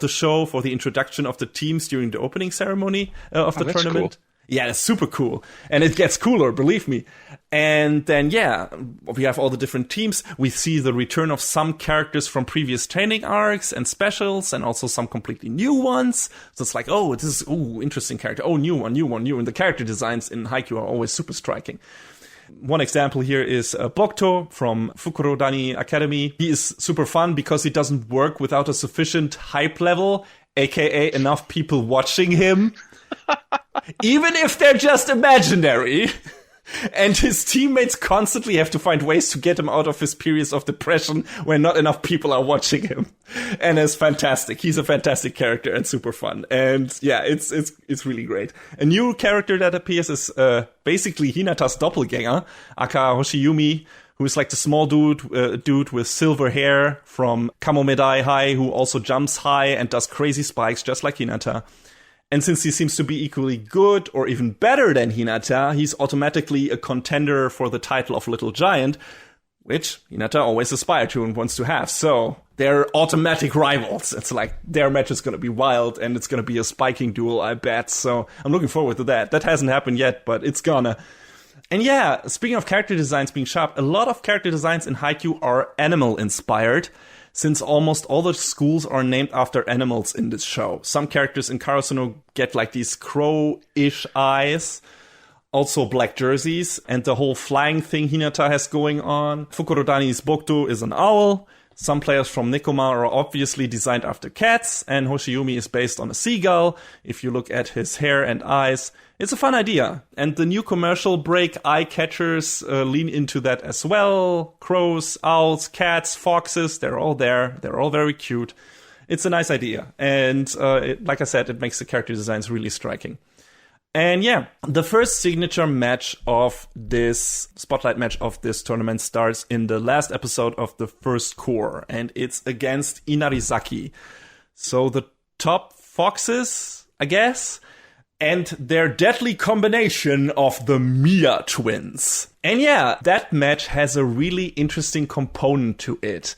the show for the introduction of the teams during the opening ceremony of the tournament. Cool. Yeah, it's super cool. And it gets cooler, believe me. And then, we have all the different teams. We see the return of some characters from previous training arcs and specials, and also some completely new ones. So it's like, oh, this is, interesting character. Oh, new one. And the character designs in Haikyu are always super striking. One example here is Bokto from Fukurodani Academy. He is super fun because he doesn't work without a sufficient hype level, aka enough people watching him. Even if they're just imaginary. And his teammates constantly have to find ways to get him out of his periods of depression when not enough people are watching him. And it's fantastic. He's a fantastic character and super fun. And yeah, it's really great. A new character that appears is basically Hinata's doppelganger, aka Hoshiyumi, who is like the small dude with silver hair from Kamomedai High, who also jumps high and does crazy spikes just like Hinata. And since he seems to be equally good or even better than Hinata, he's automatically a contender for the title of Little Giant, which Hinata always aspired to and wants to have. So they're automatic rivals. It's like their match is going to be wild and it's going to be a spiking duel, I bet. So I'm looking forward to that. That hasn't happened yet, but it's gonna. And yeah, speaking of character designs being sharp, a lot of character designs in Haikyu are animal-inspired, since almost all the schools are named after animals in this show. Some characters in Karasuno get like these crow-ish eyes, also black jerseys, and the whole flying thing Hinata has going on. Fukurodani's Bokto is an owl. Some players from Nekoma are obviously designed after cats, and Hoshiyumi is based on a seagull. If you look at his hair and eyes, it's a fun idea. And the new commercial break eye catchers lean into that as well. Crows, owls, cats, foxes, they're all there. They're all very cute. It's a nice idea. And like I said, it makes the character designs really striking. And yeah, the first signature match of this spotlight match of this tournament starts in the last episode of the first core, and it's against Inarizaki. So the top foxes, I guess, and their deadly combination of the Mia twins. And yeah, that match has a really interesting component to it.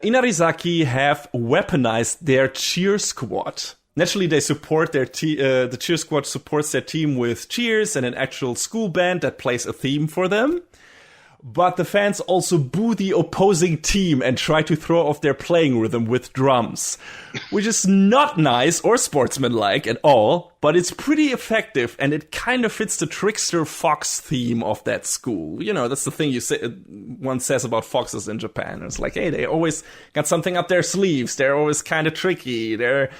Inarizaki have weaponized their cheer squad. Naturally, they support their the cheer squad supports their team with cheers and an actual school band that plays a theme for them. But the fans also boo the opposing team and try to throw off their playing rhythm with drums, which is not nice or sportsmanlike at all, but it's pretty effective and it kind of fits the trickster fox theme of that school. You know, that's the thing one says about foxes in Japan. It's like, hey, they always got something up their sleeves. They're always kind of tricky. They're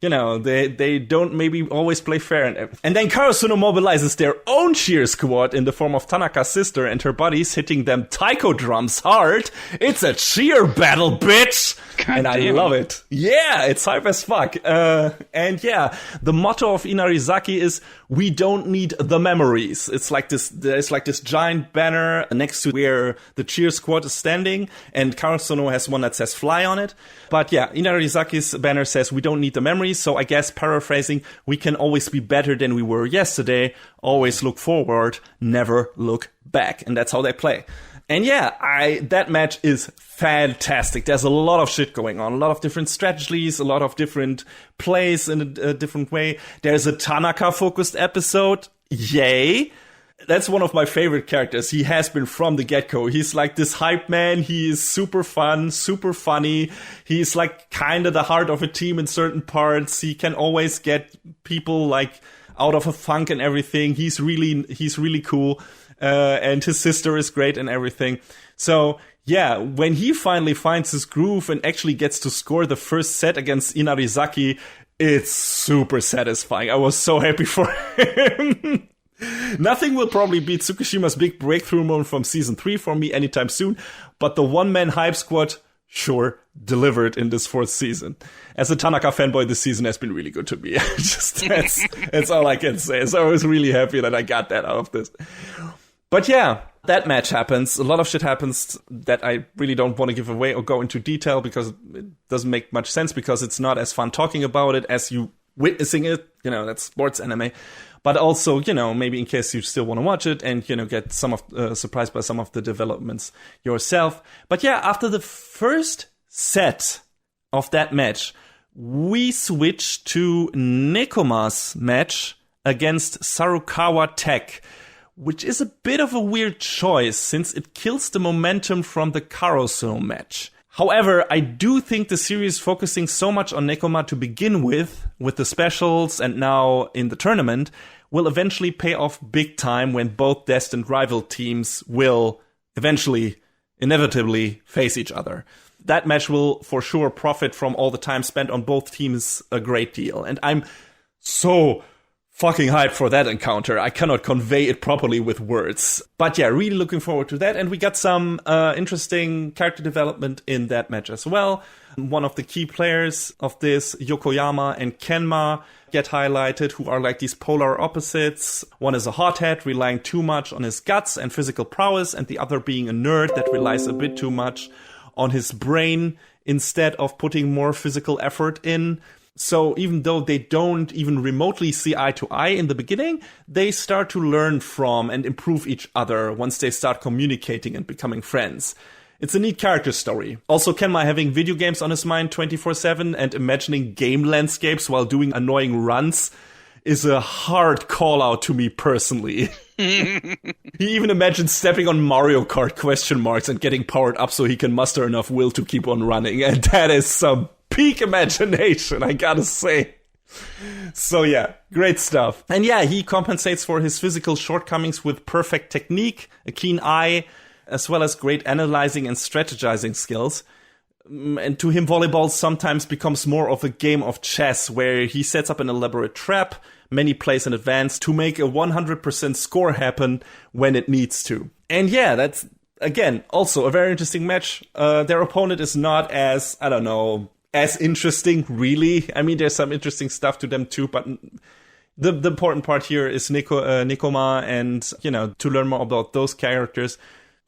they don't maybe always play fair. And then Karasuno mobilizes their own cheer squad in the form of Tanaka's sister and her buddies, hitting them taiko drums hard. It's a cheer battle, bitch! And I love it. Yeah, it's hype as fuck. And yeah, the motto of Inarizaki is, we don't need the memories. There's like this giant banner next to where the cheer squad is standing, and Karasuno has one that says fly on it. But yeah, Inarizaki's banner says, we don't need the memories. So I guess paraphrasing, we can always be better than we were yesterday. Always look forward, never look back. And that's how they play. And yeah, that match is fantastic. There's a lot of shit going on, a lot of different strategies, a lot of different plays in a different way. There's a Tanaka-focused episode. Yay! That's one of my favorite characters. He has been from the get-go. He's like this hype man. He is super fun, super funny. He's like kind of the heart of a team in certain parts. He can always get people like out of a funk and everything. He's really cool. And his sister is great and everything. So yeah, when he finally finds his groove and actually gets to score the first set against Inarizaki, it's super satisfying. I was so happy for him. Nothing will probably beat Tsukushima's big breakthrough moment from season 3 for me anytime soon, but the one-man hype squad sure delivered in this 4th season. As a Tanaka fanboy, this season has been really good to me. That's all I can say. So I was really happy that I got that out of this. But yeah, that match happens. A lot of shit happens that I really don't want to give away or go into detail because it doesn't make much sense, because it's not as fun talking about it as you witnessing it. That's sports anime. But also, maybe in case you still want to watch it and, get surprised by some of the developments yourself. But yeah, after the first set of that match, we switch to Nekoma's match against Sarukawa Tech, which is a bit of a weird choice since it kills the momentum from the Karasuno match. However, I do think the series focusing so much on Nekoma to begin with the specials and now in the tournament, will eventually pay off big time when both destined rival teams will eventually, inevitably, face each other. That match will for sure profit from all the time spent on both teams a great deal. And I'm so fucking hyped for that encounter. I cannot convey it properly with words. But yeah, really looking forward to that. And we got some interesting character development in that match as well. One of the key players of this, Yokoyama and Kenma, get highlighted, who are like these polar opposites. One is a hothead, relying too much on his guts and physical prowess, and the other being a nerd that relies a bit too much on his brain instead of putting more physical effort in. So even though they don't even remotely see eye to eye in the beginning, they start to learn from and improve each other once they start communicating and becoming friends. It's a neat character story. Also, Kenma having video games on his mind 24/7 and imagining game landscapes while doing annoying runs is a hard call out to me personally. He even imagines stepping on Mario Kart ? And getting powered up so he can muster enough will to keep on running. And that is some peak imagination, I gotta say. So yeah, great stuff. And yeah, he compensates for his physical shortcomings with perfect technique, a keen eye, as well as great analyzing and strategizing skills. And to him, volleyball sometimes becomes more of a game of chess, where he sets up an elaborate trap, many plays in advance, to make a 100% score happen when it needs to. And yeah, that's, again, also a very interesting match. Their opponent is not as, as interesting, really. I mean, there's some interesting stuff to them too, but the important part here is Nekoma and, to learn more about those characters.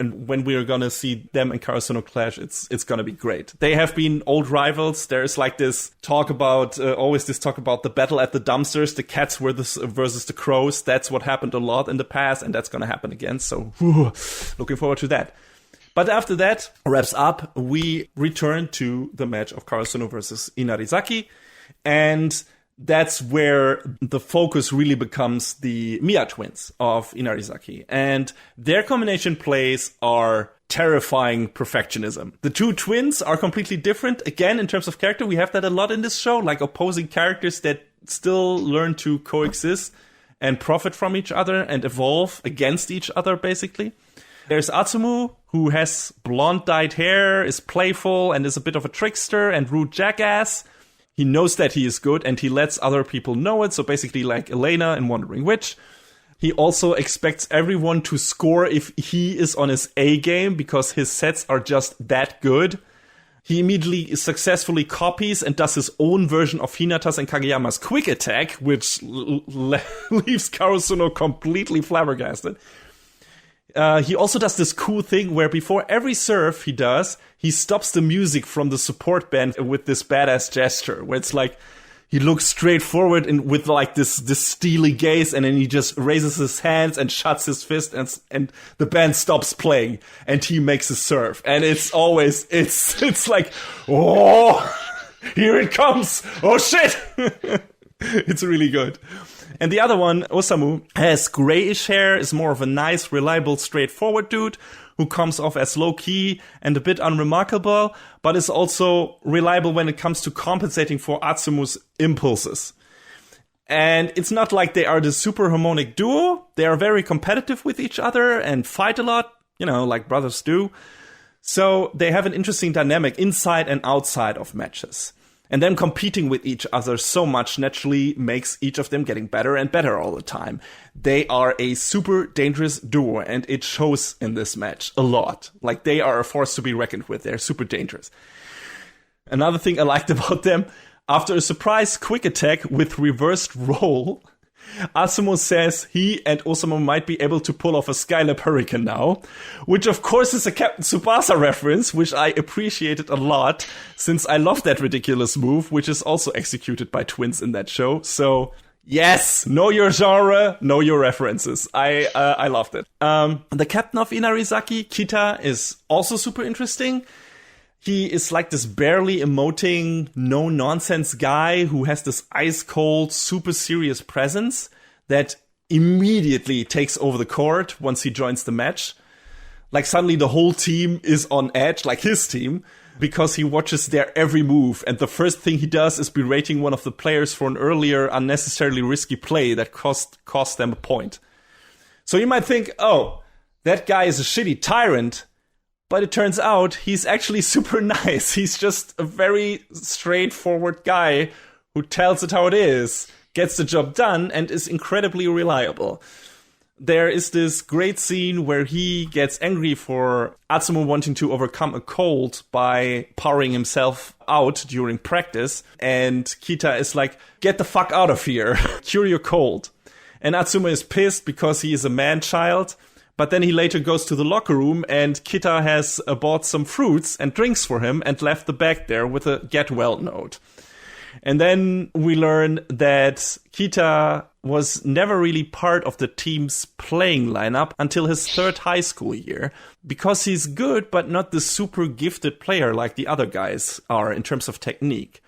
And when we are going to see them and Karasuno clash, it's going to be great. They have been old rivals. There's like this talk about, always this talk about the battle at the dumpsters, the cats versus the crows. That's what happened a lot in the past, and that's going to happen again. So, looking forward to that. But after that wraps up, we return to the match of Karasuno versus Inarizaki. And that's where the focus really becomes the Miya twins of Inarizaki. And their combination plays are terrifying perfectionism. The two twins are completely different. Again, in terms of character, we have that a lot in this show, like opposing characters that still learn to coexist and profit from each other and evolve against each other, basically. There's Atsumu, who has blonde dyed hair, is playful, and is a bit of a trickster and rude jackass. He knows that he is good and he lets other people know it. So basically like Elaina in Wandering Witch. He also expects everyone to score if he is on his A game because his sets are just that good. He immediately successfully copies and does his own version of Hinata's and Kageyama's quick attack, which leaves Karasuno completely flabbergasted. He also does this cool thing where before every serve he does, he stops the music from the support band with this badass gesture, where it's like he looks straight forward and with like this steely gaze, and then he just raises his hands and shuts his fist, and the band stops playing, and he makes a serve. And it's always, it's like, oh, here it comes. Oh shit. It's really good. And the other one, Osamu, has grayish hair, is more of a nice, reliable, straightforward dude who comes off as low-key and a bit unremarkable, but is also reliable when it comes to compensating for Atsumu's impulses. And it's not like they are the super harmonic duo. They are very competitive with each other and fight a lot, you know, like brothers do. So they have an interesting dynamic inside and outside of matches. And them competing with each other so much naturally makes each of them getting better and better all the time. They are a super dangerous duo, and it shows in this match a lot. Like, they are a force to be reckoned with. They're super dangerous. Another thing I liked about them, after a surprise quick attack with reversed roll, Asumo says he and Osamu might be able to pull off a Skylab Hurricane now, which of course is a Captain Tsubasa reference, which I appreciated a lot, since I love that ridiculous move, which is also executed by twins in that show. So, yes, know your genre, know your references. I loved it. The captain of Inarizaki, Kita, is also super interesting. He is like this barely emoting, no-nonsense guy who has this ice-cold, super serious presence that immediately takes over the court once he joins the match. Like, suddenly the whole team is on edge, like his team, because he watches their every move. And the first thing he does is berating one of the players for an earlier unnecessarily risky play that cost them a point. So you might think, oh, that guy is a shitty tyrant. But it turns out he's actually super nice. He's just a very straightforward guy who tells it how it is, gets the job done, and is incredibly reliable. There is this great scene where he gets angry for Atsumu wanting to overcome a cold by powering himself out during practice. And Kita is like, get the fuck out of here. Cure your cold. And Atsumu is pissed because he is a man-child. But then he later goes to the locker room and Kita has bought some fruits and drinks for him and left the bag there with a get well note. And then we learn that Kita was never really part of the team's playing lineup until his third high school year, because he's good but not the super gifted player like the other guys are in terms of technique.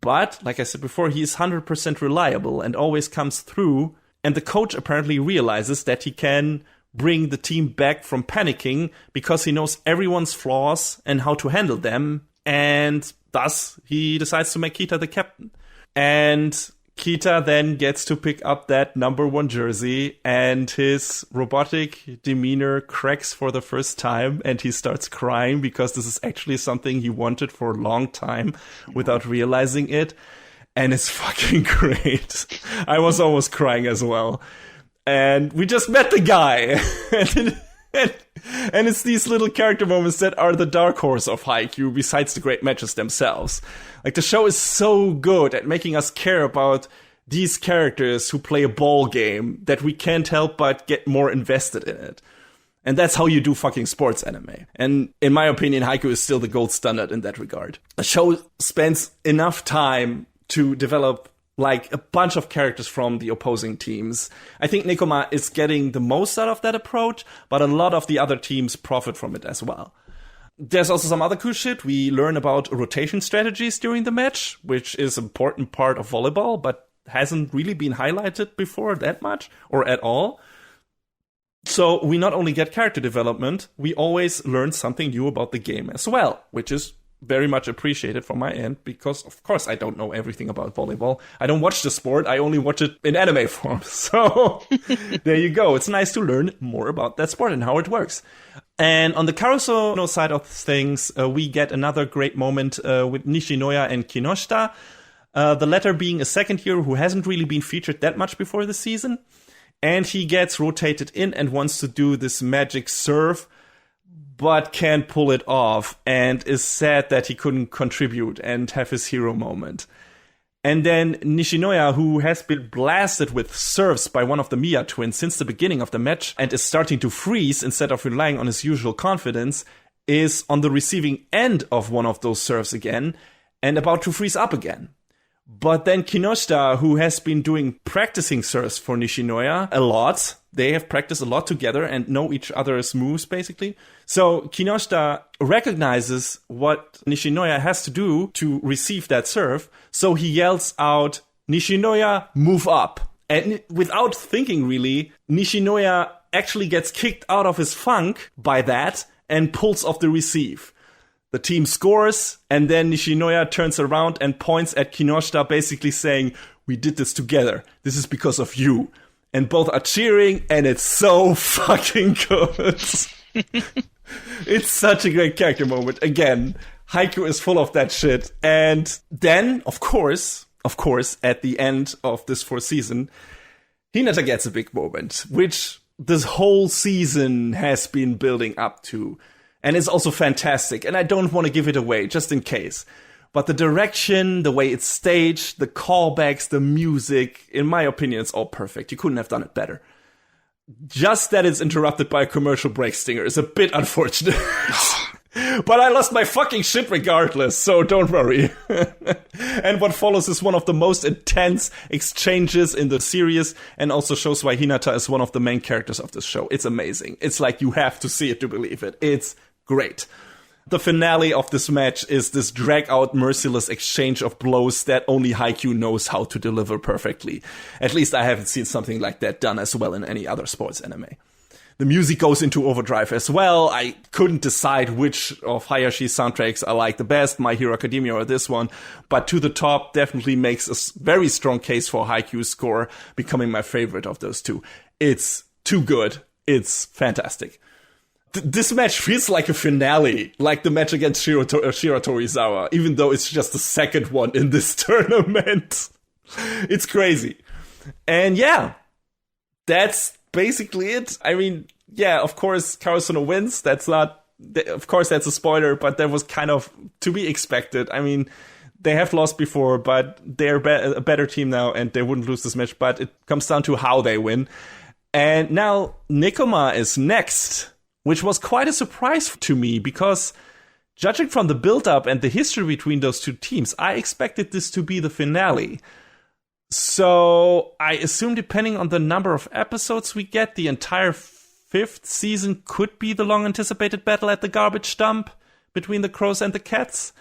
But, like I said before, he is 100% reliable and always comes through, and the coach apparently realizes that he can bring the team back from panicking because he knows everyone's flaws and how to handle them, and thus he decides to make Kita the captain. And Kita then gets to pick up that number 1 jersey, and his robotic demeanor cracks for the first time, and he starts crying because this is actually something he wanted for a long time without realizing it, and it's fucking great. I was almost crying as well. And we just met the guy. And it's these little character moments that are the dark horse of Haikyu, besides the great matches themselves. Like, the show is so good at making us care about these characters who play a ball game that we can't help but get more invested in it. And that's how you do fucking sports anime. And in my opinion, Haikyu is still the gold standard in that regard. The show spends enough time to develop like a bunch of characters from the opposing teams. I think Nekoma is getting the most out of that approach, but a lot of the other teams profit from it as well. There's also some other cool shit. We learn about rotation strategies during the match, which is an important part of volleyball, but hasn't really been highlighted before that much, or at all. So we not only get character development, we always learn something new about the game as well, which is very much appreciated from my end, because of course I don't know everything about volleyball. I don't watch the sport, I only watch it in anime form. So there you go. It's nice to learn more about that sport and how it works. And on the Karasuno side of things, we get another great moment with Nishinoya and Kinoshita. The latter being a second hero who hasn't really been featured that much before the season. And he gets rotated in and wants to do this magic serve, but can't pull it off, and is sad that he couldn't contribute and have his hero moment. And then Nishinoya, who has been blasted with serves by one of the Miya twins since the beginning of the match and is starting to freeze instead of relying on his usual confidence, is on the receiving end of one of those serves again and about to freeze up again. But then Kinoshita, who has been practicing serves for Nishinoya a lot, they have practiced a lot together and know each other's moves, basically. So Kinoshita recognizes what Nishinoya has to do to receive that serve, so he yells out, "Nishinoya, move up." And without thinking really, Nishinoya actually gets kicked out of his funk by that and pulls off the receive. The team scores, and then Nishinoya turns around and points at Kinoshita, basically saying, "We did this together. This is because of you." And both are cheering, and it's so fucking good. It's such a great character moment. Again, Haikyu is full of that shit. And then, of course, at the end of this fourth season, Hinata gets a big moment, which this whole season has been building up to. And it's also fantastic. And I don't want to give it away, just in case. But the direction, the way it's staged, the callbacks, the music, in my opinion, it's all perfect. You couldn't have done it better. Just that it's interrupted by a commercial break stinger is a bit unfortunate. But I lost my fucking shit regardless, so don't worry. And what follows is one of the most intense exchanges in the series, and also shows why Hinata is one of the main characters of this show. It's amazing. It's like you have to see it to believe it. It's great. The finale of this match is this drag-out, merciless exchange of blows that only Haikyu knows how to deliver perfectly. At least I haven't seen something like that done as well in any other sports anime. The music goes into overdrive as well. I couldn't decide which of Hayashi's soundtracks I like the best, My Hero Academia or this one, but To the Top definitely makes a very strong case for Haikyu's score becoming my favorite of those two. It's too good. It's fantastic. This match feels like a finale, like the match against Shiro Torizawa, even though it's just the second one in this tournament. It's crazy. And yeah, that's basically it. I mean, yeah, of course, Karasuno wins. Of course, that's a spoiler, but that was kind of to be expected. I mean, they have lost before, but they're a better team now, and they wouldn't lose this match, but it comes down to how they win. And now Nekoma is next, which was quite a surprise to me, because judging from the build-up and the history between those two teams, I expected this to be the finale. So I assume, depending on the number of episodes we get, the entire fifth season could be the long-anticipated battle at the garbage dump between the crows and the cats.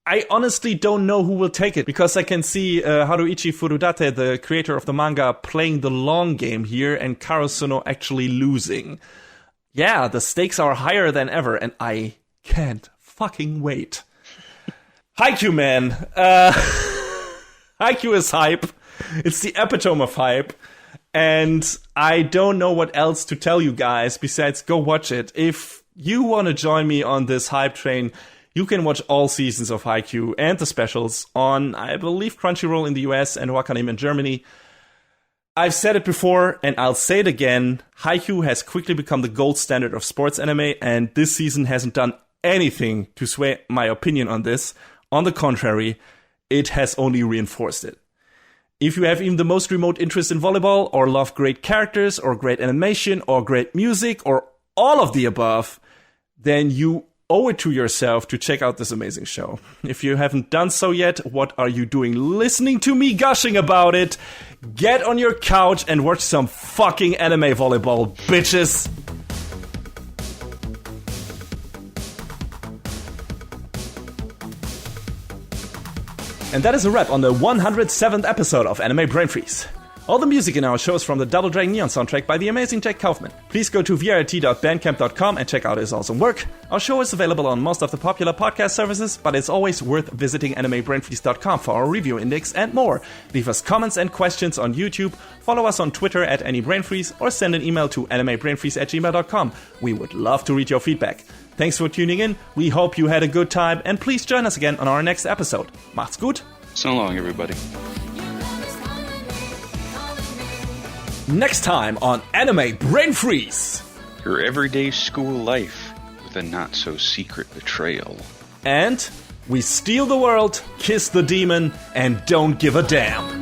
I honestly don't know who will take it, because I can see Haruichi Furudate, the creator of the manga, playing the long game here and Karasuno actually losing. Yeah, the stakes are higher than ever, and I can't fucking wait. Haikyu, man. Haikyu is hype. It's the epitome of hype. And I don't know what else to tell you guys besides go watch it. If you want to join me on this hype train, you can watch all seasons of Haikyu and the specials on, I believe, Crunchyroll in the US and Wakanim in Germany. I've said it before, and I'll say it again. Haikyu has quickly become the gold standard of sports anime, and this season hasn't done anything to sway my opinion on this. On the contrary, it has only reinforced it. If you have even the most remote interest in volleyball, or love great characters, or great animation, or great music, or all of the above, then you owe it to yourself to check out this amazing show. If you haven't done so yet, what are you doing listening to me gushing about it? Get on your couch and watch some fucking anime volleyball, bitches! And that is a wrap on the 107th episode of Anime Brain Freeze. All the music in our show is from the Double Dragon Neon soundtrack by the amazing Jack Kaufman. Please go to vrt.bandcamp.com and check out his awesome work. Our show is available on most of the popular podcast services, but it's always worth visiting animebrainfreeze.com for our review index and more. Leave us comments and questions on YouTube, follow us on Twitter at AnyBrainFreeze, or send an email to animebrainfreeze@gmail.com. We would love to read your feedback. Thanks for tuning in, we hope you had a good time, and please join us again on our next episode. Macht's gut, So long, everybody. Next time on Anime Brain Freeze. Your everyday school life with a not-so-secret betrayal. And we steal the world, kiss the demon, and don't give a damn.